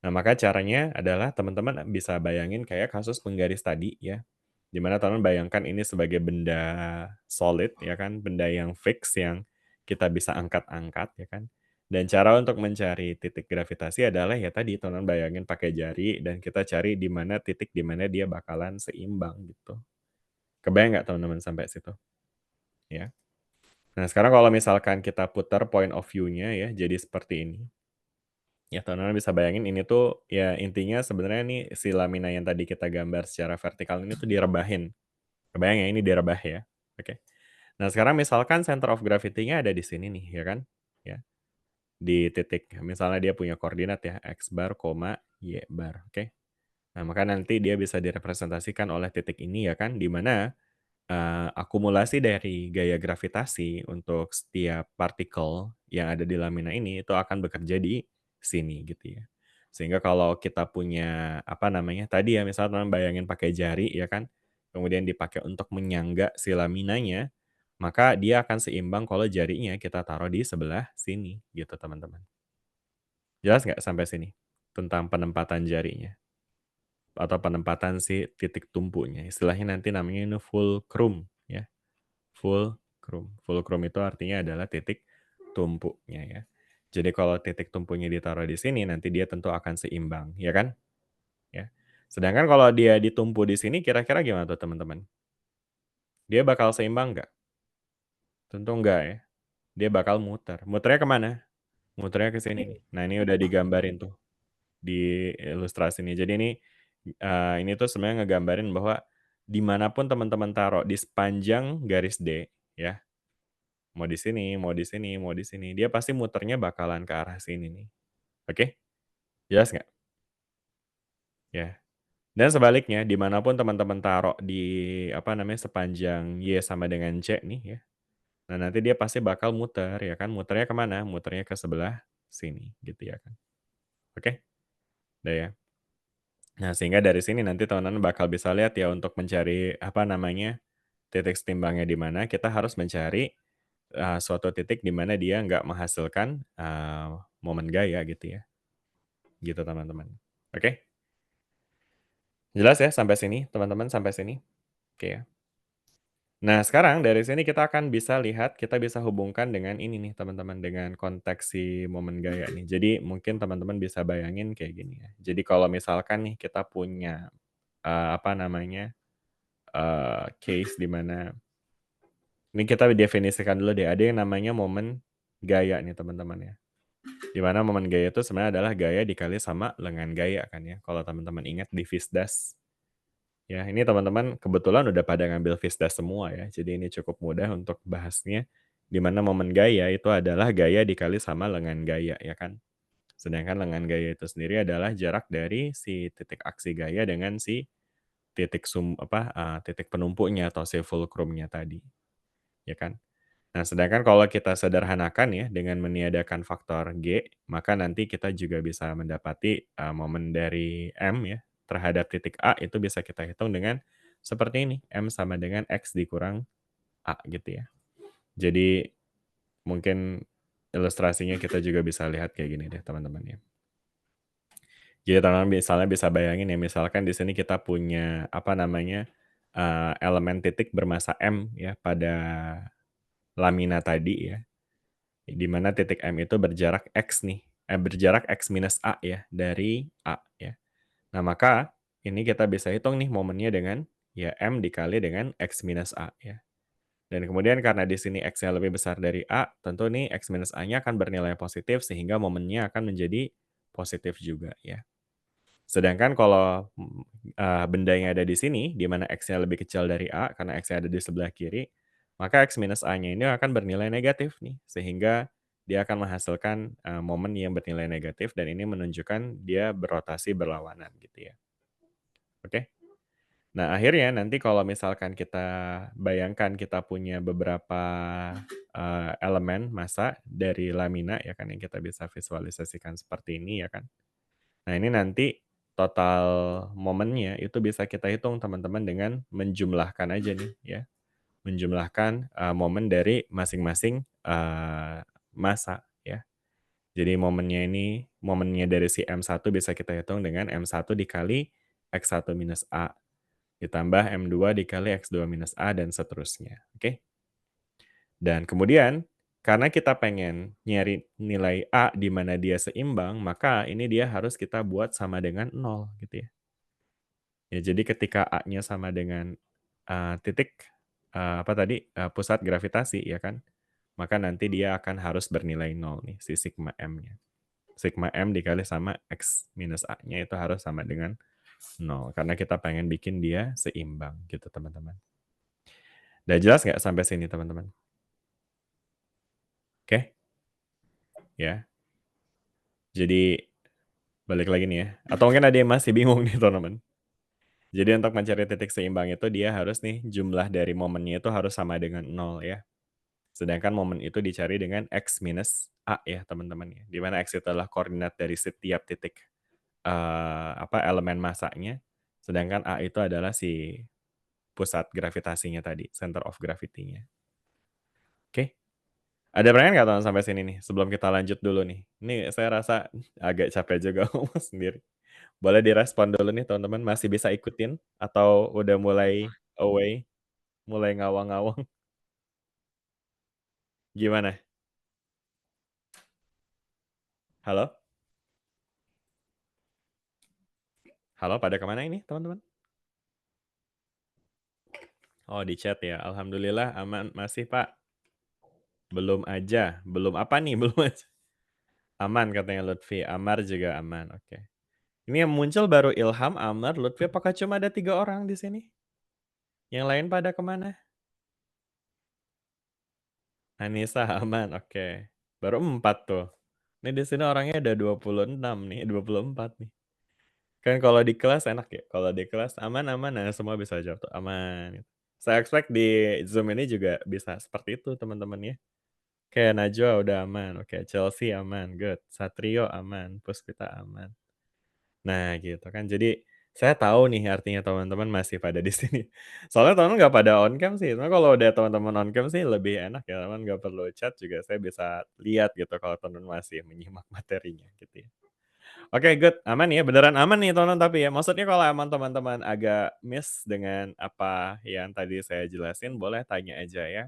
Nah, maka caranya adalah teman-teman bisa bayangin kayak kasus penggaris tadi ya, di mana teman bayangkan ini sebagai benda solid ya kan, benda yang fix yang kita bisa angkat-angkat ya kan. Dan cara untuk mencari titik gravitasi adalah ya tadi teman bayangin pakai jari dan kita cari di mana titik di mana dia bakalan seimbang gitu. Kebayang nggak teman-teman sampai situ? Ya. Nah, sekarang kalau misalkan kita putar point of view-nya ya jadi seperti ini. Ya, teman-teman bisa bayangin ini tuh ya intinya sebenarnya nih si lamina yang tadi kita gambar secara vertikal ini tuh direbahin. Kebayang ya ini direbah ya? Oke. Nah, sekarang misalkan center of gravity-nya ada di sini nih, ya kan? Ya, di titik misalnya dia punya koordinat ya, X bar, Y bar, oke? Nah, maka nanti dia bisa direpresentasikan oleh titik ini ya kan, di mana, akumulasi dari gaya gravitasi untuk setiap partikel yang ada di lamina ini itu akan bekerja di sini gitu ya. Sehingga kalau kita punya, tadi ya misalnya teman bayangin pakai jari ya kan, kemudian dipakai untuk menyangga si laminanya, maka dia akan seimbang kalau jarinya kita taruh di sebelah sini gitu teman-teman. Jelas nggak sampai sini? Tentang penempatan jarinya? Atau penempatan si titik tumpunya, istilahnya nanti namanya ini fulcrum ya, fulcrum. Fulcrum itu artinya adalah titik tumpunya ya. Jadi kalau titik tumpunya ditaruh di sini nanti dia tentu akan seimbang, ya kan? Ya. Sedangkan kalau dia ditumpu di sini kira-kira gimana tuh teman-teman? Dia bakal seimbang nggak? Tentu enggak ya. Dia bakal muter. Muternya kemana? Muternya ke sini nih. Nah, ini udah digambarin tuh di ilustrasi ini. Jadi ini tuh sebenarnya ngegambarin bahwa dimanapun teman-teman taruh di sepanjang garis D ya, mau di sini mau di sini mau di sini, dia pasti muternya bakalan ke arah sini nih. Oke? Jelas nggak? Ya. Dan sebaliknya dimanapun teman-teman taruh di sepanjang Y sama dengan C nih ya, nah nanti dia pasti bakal muter ya kan, muternya kemana? Muternya ke sebelah sini gitu ya kan. Oke? Udah ya? Nah, sehingga dari sini nanti teman-teman bakal bisa lihat ya untuk mencari, titik setimbangnya di mana, kita harus mencari, suatu titik di mana dia nggak menghasilkan, momen gaya gitu ya. Gitu teman-teman. Oke? Jelas ya sampai sini, teman-teman sampai sini? Oke ya. Nah, sekarang dari sini kita akan bisa lihat, kita bisa hubungkan dengan ini nih teman-teman, dengan konteks si momen gaya nih. Jadi mungkin teman-teman bisa bayangin kayak gini ya. Jadi kalau misalkan nih kita punya, apa namanya, case di mana ini kita definisikan dulu deh, ada yang namanya momen gaya nih teman-teman ya. Di mana momen gaya itu sebenarnya adalah gaya dikali sama lengan gaya kan ya, kalau teman-teman ingat di Fisdas. Ya, ini teman-teman kebetulan udah pada ngambil Fisdas semua ya, jadi ini cukup mudah untuk bahasnya, di mana momen gaya itu adalah gaya dikali sama lengan gaya ya kan. Sedangkan lengan gaya itu sendiri adalah jarak dari si titik aksi gaya dengan si titik titik penumpunya atau si fulcrumnya tadi, ya kan. Nah, sedangkan kalau kita sederhanakan ya dengan meniadakan faktor G, maka nanti kita juga bisa mendapati, momen dari M ya, terhadap titik A itu bisa kita hitung dengan seperti ini, M sama dengan X dikurang A gitu ya. Jadi mungkin ilustrasinya kita juga bisa lihat kayak gini deh teman-teman ya. Jadi teman-teman misalnya bisa bayangin ya, misalkan di sini kita punya apa namanya, elemen titik bermassa M ya pada lamina tadi ya. Di mana titik M itu berjarak X nih, berjarak X minus A ya, dari A ya. Nah, maka ini kita bisa hitung nih momennya dengan ya M dikali dengan X minus A ya. Dan kemudian karena di sini X-nya lebih besar dari A, tentu nih X minus A-nya akan bernilai positif sehingga momennya akan menjadi positif juga ya. Sedangkan kalau, benda yang ada di sini, di mana X-nya lebih kecil dari A, karena X-nya ada di sebelah kiri, maka X minus A-nya ini akan bernilai negatif nih, sehingga dia akan menghasilkan, momen yang bernilai negatif dan ini menunjukkan dia berotasi berlawanan gitu ya. Oke? Nah, akhirnya nanti kalau misalkan kita bayangkan kita punya beberapa, elemen massa dari lamina ya kan, yang kita bisa visualisasikan seperti ini ya kan. Nah, ini nanti total momennya itu bisa kita hitung teman-teman dengan menjumlahkan aja nih ya, menjumlahkan, momen dari masing-masing, massa ya. Jadi momennya dari si M1 bisa kita hitung dengan M1 dikali X1 minus A, ditambah M2 dikali X2 minus A dan seterusnya, oke? Dan kemudian, karena kita pengen nyari nilai A di mana dia seimbang, maka ini dia harus kita buat sama dengan 0 gitu ya. Ya jadi ketika A-nya sama dengan, titik, pusat gravitasi ya kan, maka nanti dia akan harus bernilai 0 nih si sigma M-nya. Sigma M dikali sama X minus A-nya itu harus sama dengan 0, karena kita pengen bikin dia seimbang gitu teman-teman. Udah jelas nggak sampai sini teman-teman? Oke? Ya. Jadi balik lagi nih ya, atau mungkin ada yang masih bingung nih teman-teman. Jadi untuk mencari titik seimbang itu dia harus nih jumlah dari momennya itu harus sama dengan 0 ya. Sedangkan momen itu dicari dengan X minus A ya teman-teman ya. Di mana X itu adalah koordinat dari setiap titik elemen massanya. Sedangkan A itu adalah si pusat gravitasinya tadi, center of gravity-nya. Oke. Ada pertanyaan nggak teman sampai sini nih? Sebelum kita lanjut dulu nih. Ini saya rasa agak capek juga ngomong sendiri. Boleh direspon dulu nih teman-teman, masih bisa ikutin atau udah mulai away, mulai ngawang-ngawang? Gimana? Halo? Halo, pada kemana ini teman-teman? Oh, di chat ya. Alhamdulillah aman masih, Pak. Belum aja. Belum apa nih? Belum aja. Aman katanya Lutfi. Amar juga aman. Oke. Ini yang muncul baru Ilham, Amar, Lutfi. Apakah cuma ada 3 orang di sini? Yang lain pada kemana? Anissa aman. Oke. Baru 4 tuh. Ini di sini orangnya ada 26 nih, 24 nih. Kan kalau di kelas enak ya, kalau di kelas aman-aman, nah semua bisa jawab tuh, aman. Saya expect di Zoom ini juga bisa seperti itu teman-teman ya. Kayak Najwa udah aman, oke, Chelsea aman, good. Satrio aman, Puspita aman. Nah gitu kan, jadi saya tahu nih artinya teman-teman masih pada di sini. Soalnya teman-teman nggak pada on cam sih, cuma kalau udah teman-teman on cam sih lebih enak ya, teman nggak perlu chat juga saya bisa lihat gitu kalau teman-teman masih menyimak materinya gitu ya. Oke, good, aman ya, beneran aman nih teman-teman tapi ya. Maksudnya kalau emang teman-teman agak miss dengan apa yang tadi saya jelasin, boleh tanya aja ya.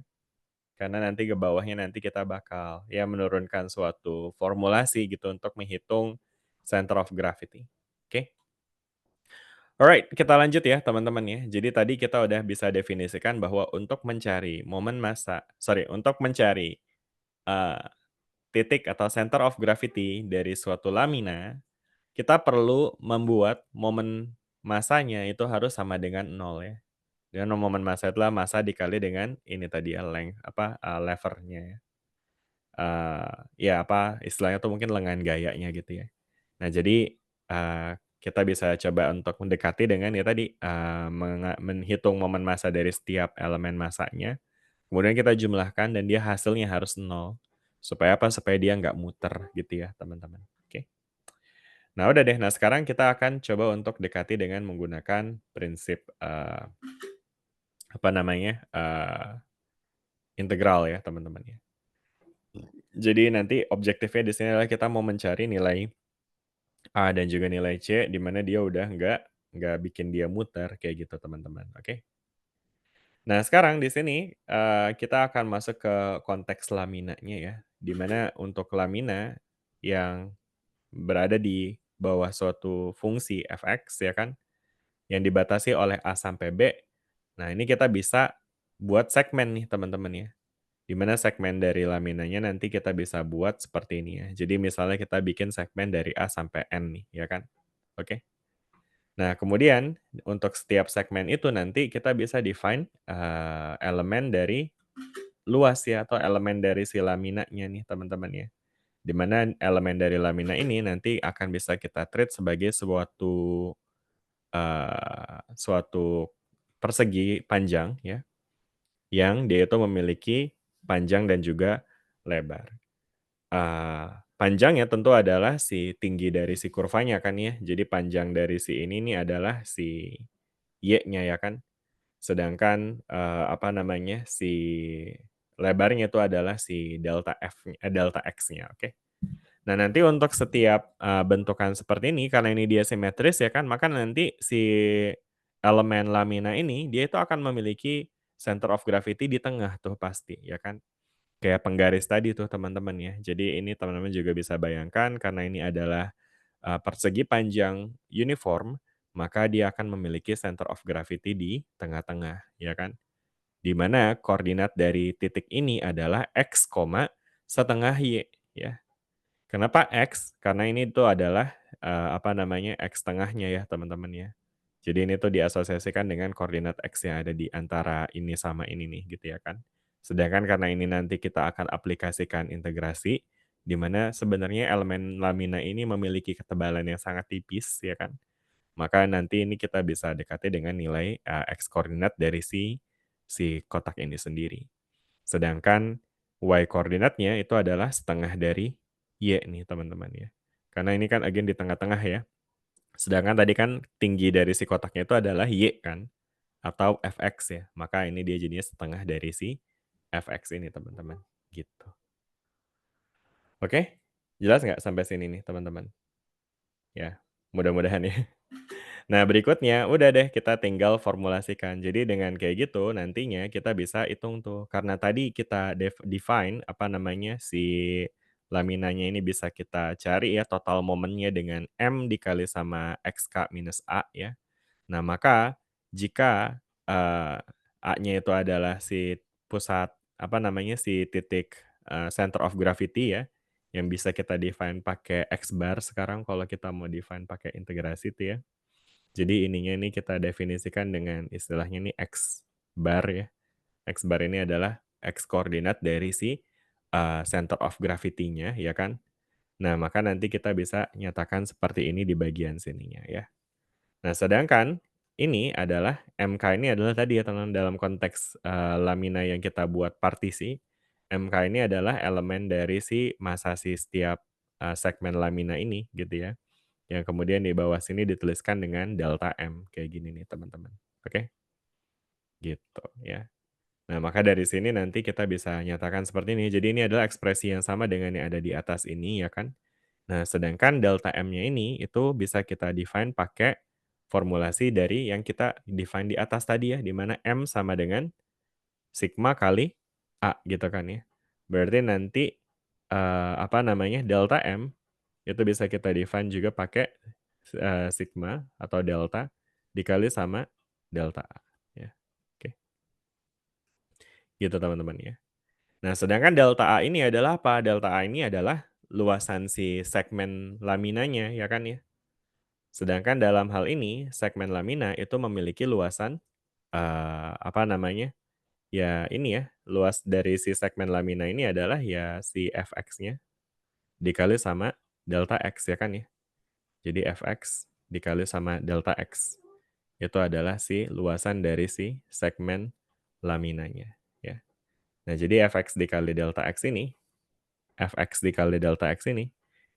Karena nanti ke bawahnya nanti kita bakal ya menurunkan suatu formulasi gitu untuk menghitung center of gravity. Oke. Alright, kita lanjut ya teman-teman ya. Jadi tadi kita udah bisa definisikan bahwa untuk mencari untuk mencari eh, titik atau center of gravity dari suatu lamina, kita perlu membuat momen masanya itu harus sama dengan 0 ya. Dengan momen massa itulah massa dikali dengan ini tadi ya, levernya ya. Ya apa, istilahnya tuh mungkin lengan gayanya gitu ya. Nah jadi, kita bisa coba untuk mendekati dengan ya tadi, menghitung momen massa dari setiap elemen massanya, kemudian kita jumlahkan dan dia hasilnya harus 0. Supaya apa? Supaya dia nggak muter gitu ya teman-teman, oke. Nah udah deh, nah sekarang kita akan coba untuk dekati dengan menggunakan prinsip, apa namanya, integral ya teman-teman ya. Jadi nanti objektifnya di sini adalah kita mau mencari nilai A dan juga nilai C, di mana dia udah nggak bikin dia muter, kayak gitu teman-teman, oke. Nah sekarang di sini, kita akan masuk ke konteks laminanya ya, di mana untuk lamina yang berada di bawah suatu fungsi f(x) ya kan, yang dibatasi oleh A sampai B. Nah ini kita bisa buat segmen nih teman-teman ya. Di mana segmen dari laminanya nanti kita bisa buat seperti ini ya. Jadi misalnya kita bikin segmen dari A sampai N nih, ya kan? Oke. Nah, kemudian untuk setiap segmen itu nanti kita bisa define elemen dari luas ya, atau elemen dari si laminanya nih teman-teman ya. Di mana elemen dari lamina ini nanti akan bisa kita treat sebagai suatu persegi panjang ya, yang dia itu memiliki panjang dan juga lebar. Panjangnya tentu adalah si tinggi dari si kurvanya kan ya. Jadi panjang dari si ini nih adalah si Y-nya ya kan. Sedangkan, apa namanya, si lebarnya itu adalah si delta X-nya, oke. Nah, nanti untuk setiap, bentukan seperti ini, karena ini dia simetris ya kan, maka nanti si elemen lamina ini, dia itu akan memiliki center of gravity di tengah tuh pasti, ya kan. Kayak penggaris tadi tuh teman-teman ya. Jadi ini teman-teman juga bisa bayangkan karena ini adalah, persegi panjang uniform, maka dia akan memiliki center of gravity di tengah-tengah, ya kan. Di mana koordinat dari titik ini adalah X, setengah Y, ya. Kenapa X? Karena ini tuh adalah, apa namanya, X tengahnya ya teman-teman ya. Jadi ini tuh diasosiasikan dengan koordinat X yang ada di antara ini sama ini nih gitu ya kan. Sedangkan karena ini nanti kita akan aplikasikan integrasi, di mana sebenarnya elemen lamina ini memiliki ketebalan yang sangat tipis ya kan. Maka nanti ini kita bisa dekati dengan nilai, X koordinat dari si kotak ini sendiri. Sedangkan Y koordinatnya itu adalah setengah dari Y nih teman-teman ya. Karena ini kan again di tengah-tengah ya. Sedangkan tadi kan tinggi dari si kotaknya itu adalah Y kan, atau Fx ya. Maka ini dia jadinya setengah dari si Fx ini teman-teman, gitu. Oke, jelas nggak sampai sini nih teman-teman? Ya, mudah-mudahan ya. Nah berikutnya, udah deh kita tinggal formulasikan. Jadi dengan kayak gitu nantinya kita bisa hitung tuh. Karena tadi kita define apa namanya si laminanya ini bisa kita cari ya total momennya dengan M dikali sama XK minus A ya. Nah maka jika A-nya itu adalah si pusat apa namanya si titik center of gravity ya, yang bisa kita define pakai X bar sekarang kalau kita mau define pakai integrasi itu ya. Jadi ininya ini kita definisikan dengan istilahnya ini X bar ya. X bar ini adalah X koordinat dari si, center of gravity-nya ya kan. Nah maka nanti kita bisa nyatakan seperti ini di bagian sininya ya. Nah sedangkan ini adalah MK ini adalah tadi ya teman dalam konteks, lamina yang kita buat partisi, MK ini adalah elemen dari si massa si setiap, segmen lamina ini gitu ya. Yang kemudian di bawah sini dituliskan dengan delta M, kayak gini nih teman-teman, oke? Gitu ya. Nah maka dari sini nanti kita bisa nyatakan seperti ini, jadi ini adalah ekspresi yang sama dengan yang ada di atas ini ya kan. Nah, sedangkan delta M-nya ini itu bisa kita define pakai formulasi dari yang kita define di atas tadi ya, di mana M sama dengan sigma kali A gitu kan ya. Berarti nanti apa namanya, delta M itu bisa kita define juga pakai sigma atau delta dikali sama delta A ya. Oke. Gitu teman-teman ya. Nah, sedangkan delta A ini adalah apa? Delta A ini adalah luasan si segmen laminanya ya kan ya. Sedangkan dalam hal ini segmen lamina itu memiliki luasan apa namanya? Ya ini ya, luas dari si segmen lamina ini adalah ya si Fx-nya dikali sama delta X ya kan ya. Jadi Fx dikali sama delta X. Itu adalah si luasan dari si segmen laminanya ya. Nah, jadi Fx dikali delta X ini, Fx dikali delta X ini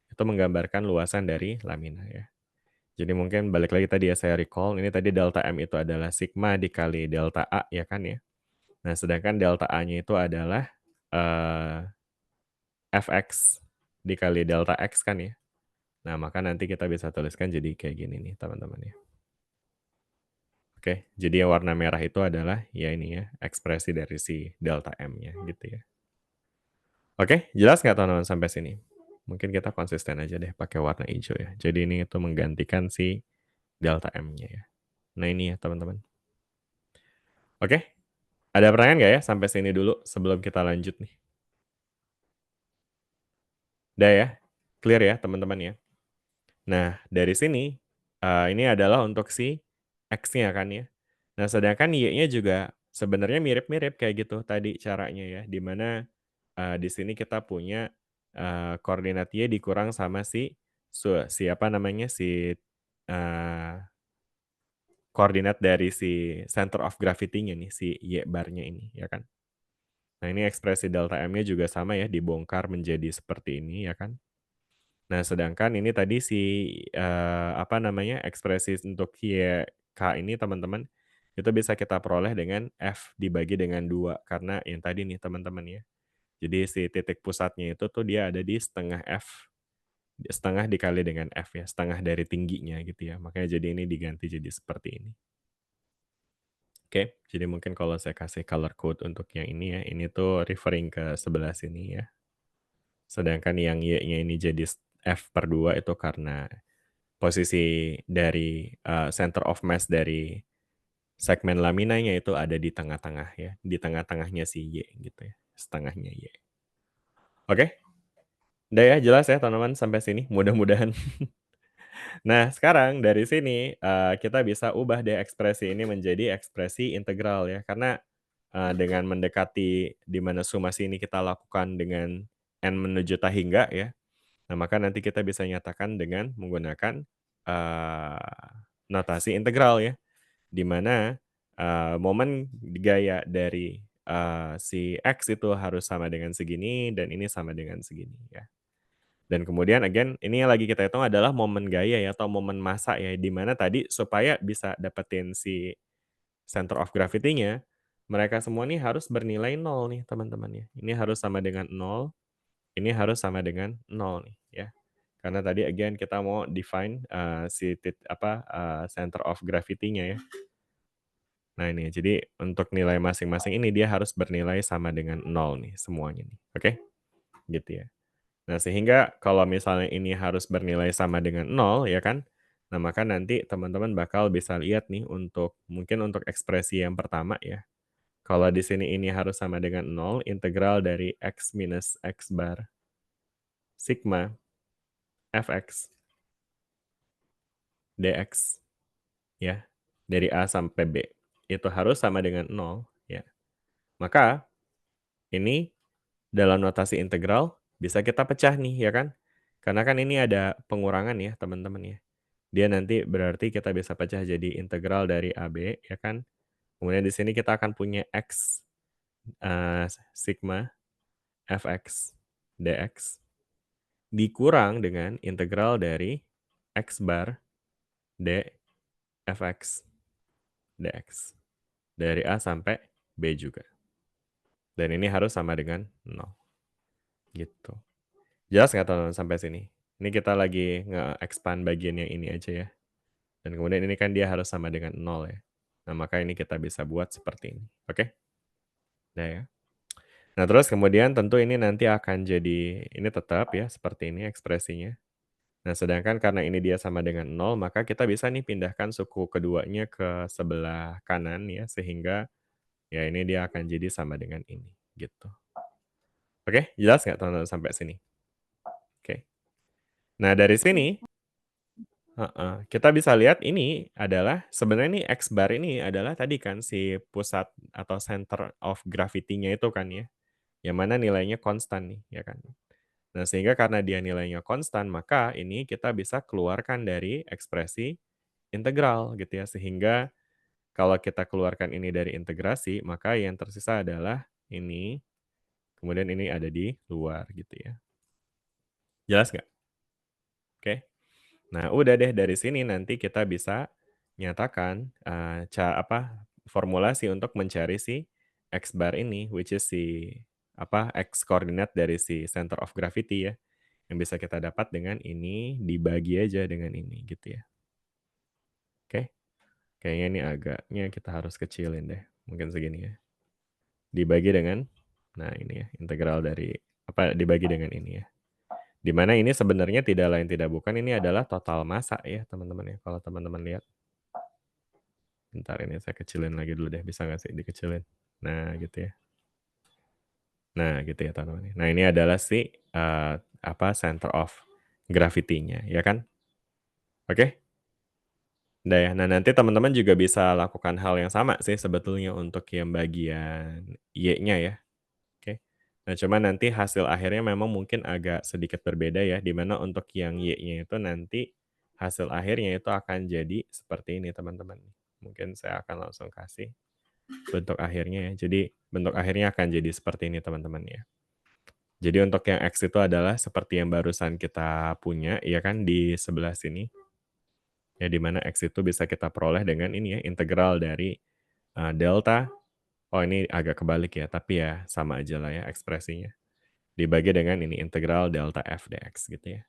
itu menggambarkan luasan dari lamina ya. Jadi mungkin balik lagi tadi ya saya recall, ini tadi delta M itu adalah sigma dikali delta A ya kan ya. Nah, sedangkan delta A-nya itu adalah Fx dikali delta X kan ya. Nah, maka nanti kita bisa tuliskan jadi kayak gini nih teman-teman ya. Oke, jadi yang warna merah itu adalah ya ini ya, ekspresi dari si delta M-nya gitu ya. Oke, jelas nggak teman-teman sampai sini? Mungkin kita konsisten aja deh pakai warna hijau ya. Jadi ini itu menggantikan si delta M-nya ya. Nah ini ya teman-teman. Oke, ada pertanyaan nggak ya sampai sini dulu sebelum kita lanjut nih? Udah ya? Clear ya teman-teman ya? Nah, dari sini, ini adalah untuk si X-nya kan ya. Nah, sedangkan Y-nya juga sebenarnya mirip-mirip kayak gitu tadi caranya ya, di mana, di sini kita punya, koordinat Y dikurang sama si apa namanya, eee, koordinat dari si center of gravity-nya nih, si Y bar-nya ini, ya kan. Nah, ini ekspresi delta M-nya juga sama ya, dibongkar menjadi seperti ini, ya kan. Nah, sedangkan ini tadi apa namanya, ekspresi untuk YK ini teman-teman, itu bisa kita peroleh dengan F dibagi dengan 2 karena yang tadi nih teman-teman ya. Jadi si titik pusatnya itu tuh dia ada di setengah F, setengah dikali dengan F ya, setengah dari tingginya gitu ya. Makanya jadi ini diganti jadi seperti ini. Oke, jadi mungkin kalau saya kasih color code untuk yang ini ya, ini tuh referring ke sebelah sini ya. Sedangkan yang Y-nya ini jadi F/2 itu karena posisi dari, center of mass dari segmen laminanya itu ada di tengah-tengah ya, di tengah-tengahnya si Y gitu ya, setengahnya Y. Oke? Udah ya, jelas ya teman-teman sampai sini? Mudah-mudahan. Nah, sekarang dari sini, kita bisa ubah deh ekspresi ini menjadi ekspresi integral ya, karena, dengan mendekati di mana summasi ini kita lakukan dengan n menuju tak hingga ya, nah maka nanti kita bisa nyatakan dengan menggunakan, notasi integral ya. Di mana, momen gaya dari, si X itu harus sama dengan segini dan ini sama dengan segini ya. Dan kemudian again ini yang lagi kita hitung adalah momen gaya ya atau momen massa ya, di mana tadi supaya bisa dapetin si center of gravity-nya, mereka semua nih harus bernilai 0 nih teman-teman ya. Ini harus sama dengan 0, ini harus sama dengan 0 nih ya. Karena tadi again kita mau define, center of gravity-nya ya. Nah ini, jadi untuk nilai masing-masing ini dia harus bernilai sama dengan 0 nih semuanya nih, oke? Gitu ya. Nah sehingga kalau misalnya ini harus bernilai sama dengan 0 ya kan, nah maka nanti teman-teman bakal bisa lihat nih mungkin untuk ekspresi yang pertama ya, kalau di sini ini harus sama dengan 0, integral dari X minus X bar sigma Fx dx ya, dari A sampai B, itu harus sama dengan 0 ya. Maka ini dalam notasi integral bisa kita pecah nih ya kan. Karena kan ini ada pengurangan ya teman-teman ya. Dia nanti berarti kita bisa pecah jadi integral dari AB ya kan. Kemudian di sini kita akan punya X sigma Fx dx dikurang dengan integral dari X bar d Fx dx dari A sampai B juga. Dan ini harus sama dengan 0. Gitu. Jelas nggak teman-teman sampai sini? Ini kita lagi nge-expand bagian yang ini aja ya. Dan kemudian ini kan dia harus sama dengan 0 ya. Nah, maka ini kita bisa buat seperti ini. Oke? Nah ya. Nah, terus kemudian tentu ini nanti akan jadi ini tetap ya seperti ini ekspresinya. Nah, sedangkan karena ini dia sama dengan 0, maka kita bisa nih pindahkan suku keduanya ke sebelah kanan ya, sehingga ya ini dia akan jadi sama dengan ini, gitu. Oke, jelas nggak teman-teman sampai sini? Oke. Nah, dari sini kita bisa lihat ini adalah sebenarnya nih X bar ini adalah tadi kan si pusat atau center of gravity-nya itu kan ya, yang mana nilainya konstan nih, ya kan. Nah, sehingga karena dia nilainya konstan, maka ini kita bisa keluarkan dari ekspresi integral gitu ya. Sehingga kalau kita keluarkan ini dari integrasi, maka yang tersisa adalah ini, kemudian ini ada di luar gitu ya. Jelas nggak? Oke. Nah, udah deh dari sini nanti kita bisa nyatakan formulasi untuk mencari si X bar ini, which is si X koordinat dari si center of gravity ya. Yang bisa kita dapat dengan ini dibagi aja dengan ini gitu ya. Oke. Kayaknya ini agaknya kita harus kecilin deh. Mungkin segini ya. Dibagi dengan nah ini ya, integral dari dibagi dengan ini ya. Di mana ini sebenarnya tidak lain tidak bukan ini adalah total massa ya, teman-teman ya. Kalau teman-teman lihat. Bentar ini saya kecilin lagi dulu deh, bisa nggak sih dikecilin? Nah, gitu ya. Nah, gitu ya teman-teman. Nah, ini adalah si center of gravity-nya, ya kan? Oke? Udah ya. Nah, nanti teman-teman juga bisa lakukan hal yang sama sih sebetulnya untuk yang bagian Y-nya ya. Oke. Nah, cuman nanti hasil akhirnya memang mungkin agak sedikit berbeda ya, di mana untuk yang Y-nya itu nanti hasil akhirnya itu akan jadi seperti ini teman-teman. Mungkin saya akan langsung kasih bentuk akhirnya ya. Jadi bentuk akhirnya akan jadi seperti ini teman-teman ya. Jadi untuk yang X itu adalah seperti yang barusan kita punya ya kan di sebelah sini. Ya di mana X itu bisa kita peroleh dengan ini ya, integral dari delta. Oh ini agak kebalik ya, tapi ya sama aja lah ya ekspresinya. Dibagi dengan ini integral delta f dx gitu ya.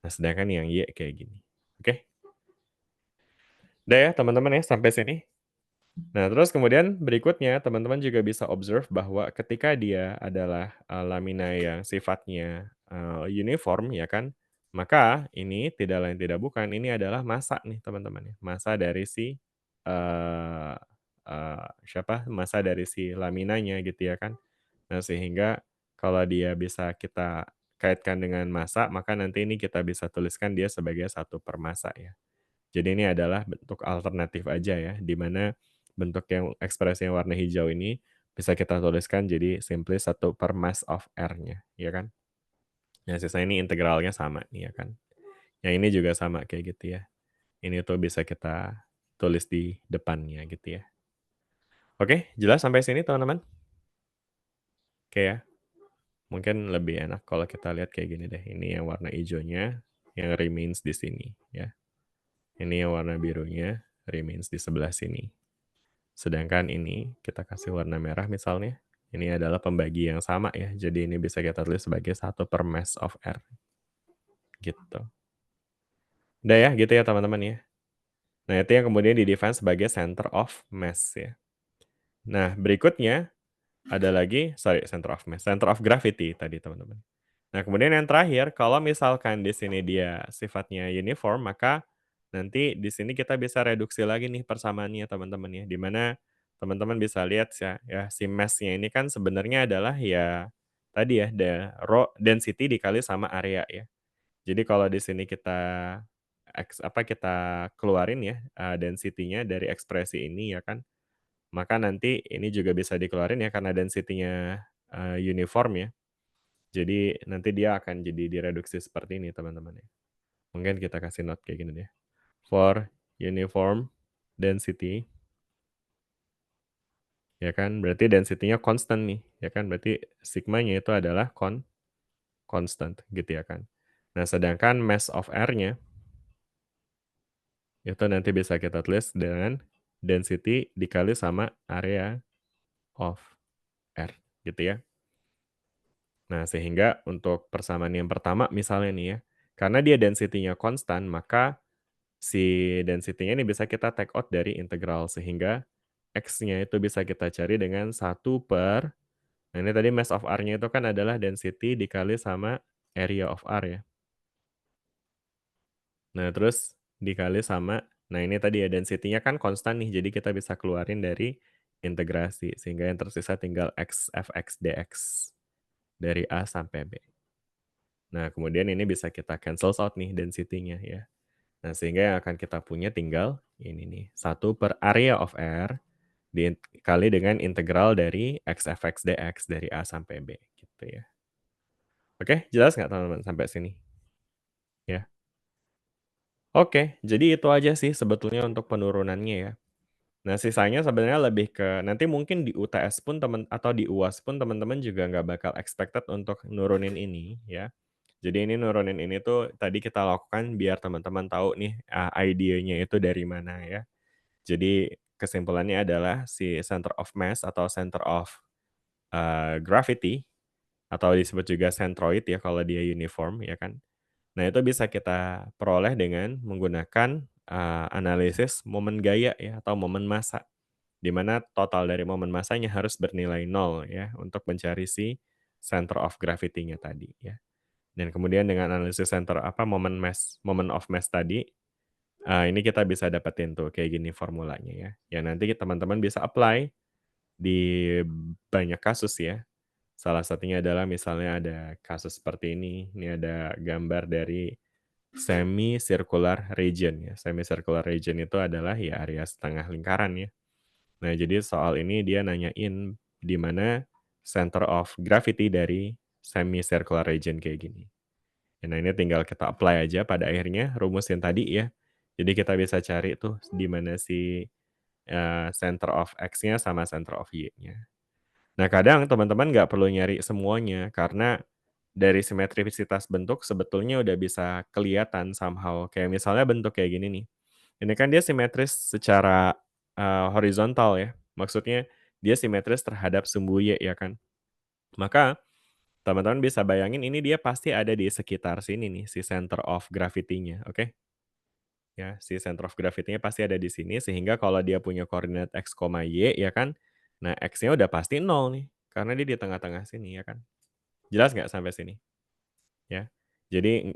Nah sedangkan yang Y kayak gini. Oke? Udah ya teman-teman ya sampai sini. Nah, terus kemudian berikutnya teman-teman juga bisa observe bahwa ketika dia adalah lamina yang sifatnya uniform ya kan, maka ini tidak lain tidak bukan ini adalah massa nih teman-teman ya, massa dari si eh massa dari si laminanya gitu ya kan. Nah, sehingga kalau dia bisa kita kaitkan dengan massa, maka nanti ini kita bisa tuliskan dia sebagai 1/massa ya. Jadi ini adalah bentuk alternatif aja ya, di mana bentuk yang ekspresi yang warna hijau ini bisa kita tuliskan jadi simply 1/mass of R-nya, ya kan? Yang sisa ini integralnya sama nih ya kan. Yang ini juga sama kayak gitu ya. Ini tuh bisa kita tulis di depannya gitu ya. Oke, jelas sampai sini teman-teman? Oke ya. Mungkin lebih enak kalau kita lihat kayak gini deh. Ini yang warna hijaunya yang remains di sini ya. Ini yang warna birunya remains di sebelah sini. Sedangkan ini kita kasih warna merah misalnya, ini adalah pembagi yang sama ya. Jadi ini bisa kita tulis sebagai 1/mass of R. Gitu. Udah ya, gitu ya teman-teman ya. Nah, itu yang kemudian di-define sebagai center of mass ya. Nah, berikutnya ada lagi, center of mass, center of gravity tadi teman-teman. Nah, kemudian yang terakhir, kalau misalkan di sini dia sifatnya uniform, maka nanti di sini kita bisa reduksi lagi nih persamaannya teman-teman ya. Di mana teman-teman bisa lihat ya si mass-nya ini kan sebenarnya adalah ya tadi ya rho density dikali sama area ya. Jadi kalau di sini kita kita keluarin ya density-nya dari ekspresi ini ya kan. Maka nanti ini juga bisa dikeluarin ya karena density-nya uniform ya. Jadi nanti dia akan jadi direduksi seperti ini teman-teman ya. Mungkin kita kasih note kayak gini deh. For uniform density, ya kan, berarti density-nya constant nih, ya kan, berarti sigma-nya itu adalah constant gitu ya kan. Nah, sedangkan mass of R-nya itu nanti bisa kita tulis dengan density dikali sama area of R gitu ya. Nah, sehingga untuk persamaan yang pertama misalnya nih ya, Karena dia density-nya konstan, maka si density-nya ini bisa kita take out dari integral, sehingga X-nya itu bisa kita cari dengan 1 per, nah ini tadi mass of R-nya itu kan adalah density dikali sama area of R ya. Nah terus dikali sama, nah ini tadi ya density-nya kan konstan nih, jadi kita bisa keluarin dari integrasi, sehingga yang tersisa tinggal X fx dx dari A sampai B. Nah kemudian ini bisa kita cancel out nih density-nya ya. Nah, sehingga yang akan kita punya tinggal ini nih, 1 per area of R dikali dengan integral dari X fx dx dari A sampai B, gitu ya. Oke, jelas nggak teman-teman sampai sini? Ya. Oke, jadi itu aja sih sebetulnya untuk penurunannya ya. Nah, sisanya sebenarnya lebih ke nanti mungkin di UTS pun atau di UAS pun teman-teman juga nggak bakal expected untuk nurunin ini ya. Jadi ini nurunin ini tuh tadi kita lakukan biar teman-teman tahu nih, idenya itu dari mana ya. Jadi kesimpulannya adalah si center of mass atau center of, gravity atau disebut juga centroid ya kalau dia uniform ya kan. Nah itu bisa kita peroleh dengan menggunakan, analisis momen gaya ya atau momen massa, di mana total dari momen massanya harus bernilai 0 ya untuk mencari si center of gravity-nya tadi ya. Dan kemudian dengan analisis moment of mass tadi, ini kita bisa dapetin tuh kayak gini formulanya ya. Yang nanti teman-teman bisa apply di banyak kasus ya. Salah satunya adalah misalnya ada kasus seperti ini ada gambar dari semi-circular region ya. Semi-circular region itu adalah ya area setengah lingkaran ya. Nah, jadi soal ini dia nanyain di mana center of gravity dari semi-circular region kayak gini. Nah, ini tinggal kita apply aja pada akhirnya rumus yang tadi ya. Jadi kita bisa cari tuh di mana si, center of X-nya sama center of Y-nya. Nah, kadang teman-teman nggak perlu nyari semuanya, karena dari simetrisitas bentuk sebetulnya udah bisa kelihatan somehow. Kayak misalnya bentuk kayak gini nih. Ini kan dia simetris secara, horizontal ya. Maksudnya dia simetris terhadap sumbu Y ya kan. Maka teman-teman bisa bayangin ini dia pasti ada di sekitar sini nih, si center of gravity-nya, oke? Ya, si center of gravity-nya pasti ada di sini, sehingga kalau dia punya koordinat X, Y ya kan, nah X-nya udah pasti 0 nih, karena dia di tengah-tengah sini ya kan. Jelas nggak sampai sini? Ya. Jadi,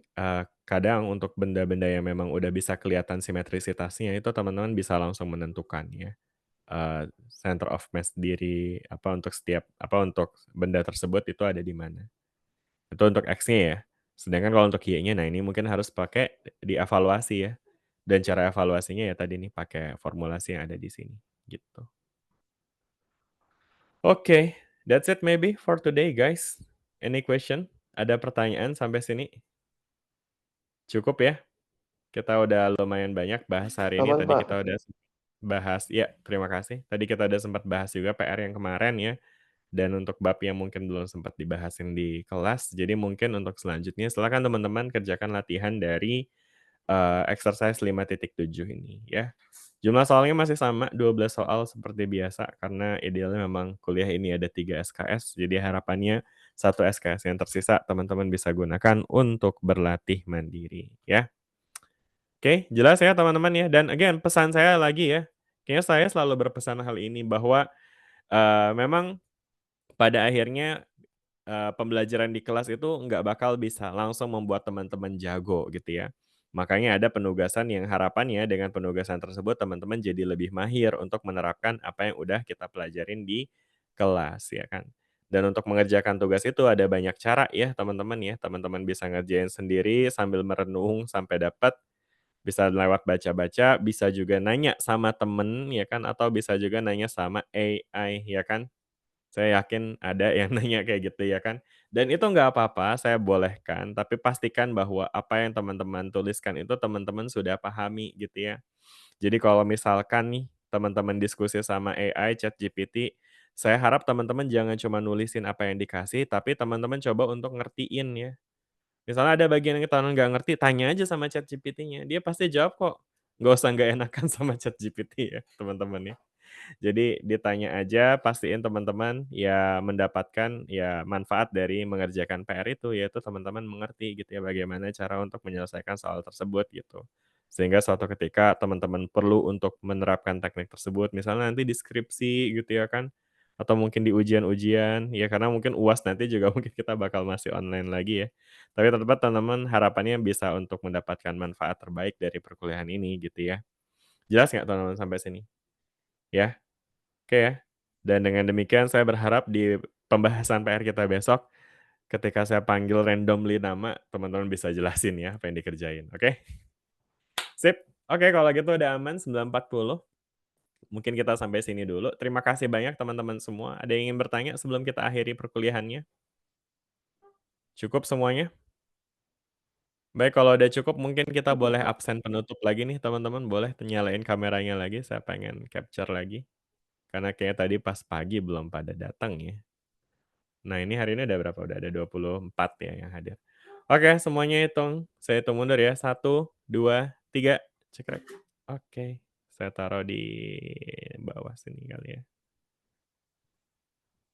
kadang untuk benda-benda yang memang udah bisa kelihatan simetrisitasnya itu teman-teman bisa langsung menentukan ya, center of mass untuk benda tersebut itu ada di mana. Itu untuk X-nya ya. Sedangkan kalau untuk Y-nya, nah ini mungkin harus pakai dievaluasi ya. Dan cara evaluasinya ya tadi nih pakai formulasi yang ada di sini, gitu. Oke, that's it maybe for today guys. Any question? Ada pertanyaan sampai sini? Cukup ya? Kita udah lumayan banyak bahas hari ini. Aman, Tadi Pak. kita udah bahas ya, terima kasih. Tadi kita udah sempat bahas juga PR yang kemarin ya. Dan untuk bab yang mungkin belum sempat dibahasin di kelas, jadi mungkin untuk selanjutnya silakan teman-teman kerjakan latihan dari, exercise 5.7 ini ya. Jumlah soalnya masih sama, 12 soal seperti biasa, karena idealnya memang kuliah ini ada 3 SKS, jadi harapannya 1 SKS yang tersisa teman-teman bisa gunakan untuk berlatih mandiri ya. Oke, jelas ya teman-teman ya, dan again pesan saya lagi ya, kayaknya saya selalu berpesan hal ini bahwa, memang pada akhirnya, pembelajaran di kelas itu nggak bakal bisa langsung membuat teman-teman jago gitu ya. Makanya ada penugasan yang harapannya dengan penugasan tersebut teman-teman jadi lebih mahir untuk menerapkan apa yang udah kita pelajarin di kelas ya kan. Dan untuk mengerjakan tugas itu ada banyak cara ya teman-teman ya. Teman-teman bisa ngerjain sendiri sambil merenung sampai dapat, bisa lewat baca-baca, bisa juga nanya sama temen ya kan, atau bisa juga nanya sama AI ya kan. Saya yakin ada yang nanya kayak gitu ya kan. Dan itu nggak apa-apa, saya bolehkan, tapi pastikan bahwa apa yang teman-teman tuliskan itu teman-teman sudah pahami gitu ya. Jadi kalau misalkan nih, teman-teman diskusi sama AI, ChatGPT, saya harap teman-teman jangan cuma nulisin apa yang dikasih, tapi teman-teman coba untuk ngertiin ya. Misalnya ada bagian yang teman nggak ngerti, tanya aja sama ChatGPT-nya, dia pasti jawab kok. Nggak usah nggak enakan sama ChatGPT ya, teman-teman ya. Jadi ditanya aja, pastiin teman-teman ya mendapatkan ya manfaat dari mengerjakan PR itu, yaitu teman-teman mengerti gitu ya bagaimana cara untuk menyelesaikan soal tersebut gitu. Sehingga suatu ketika teman-teman perlu untuk menerapkan teknik tersebut, misalnya nanti di skripsi gitu ya kan, atau mungkin di ujian-ujian, ya karena mungkin UAS nanti juga mungkin kita bakal masih online lagi ya. Tapi tetap teman-teman harapannya bisa untuk mendapatkan manfaat terbaik dari perkuliahan ini gitu ya. Jelas nggak teman-teman sampai sini? Ya? Oke ya. Dan dengan demikian saya berharap di pembahasan PR kita besok, ketika saya panggil randomly nama, teman-teman bisa jelasin ya apa yang dikerjain, oke? Sip. Oke kalau gitu udah aman 9.40. Mungkin kita sampai sini dulu. Terima kasih banyak teman-teman semua. Ada yang ingin bertanya sebelum kita akhiri perkuliahannya? Cukup semuanya? Baik, kalau udah cukup mungkin kita Cukup, boleh Pak. absen penutup lagi nih teman-teman, boleh nyalain kameranya lagi, saya pengen capture lagi. Karena kayak tadi pas pagi belum pada datang ya. Nah ini hari ini udah berapa? Udah ada 24 ya yang hadir. Oke, semuanya hitung. Saya hitung mundur ya. 1, 2, 3. Cekrek. Oke, saya taruh di bawah sini kali ya.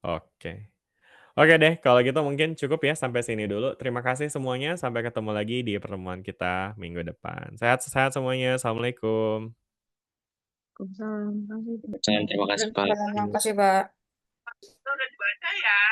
Oke. Oke deh, kalau gitu mungkin cukup ya sampai sini dulu. Terima kasih semuanya, sampai ketemu lagi di pertemuan kita minggu depan. Sehat-sehat semuanya, assalamualaikum. Waalaikumsalam. Terima kasih. Terima kasih Pak. Terima kasih, Pak.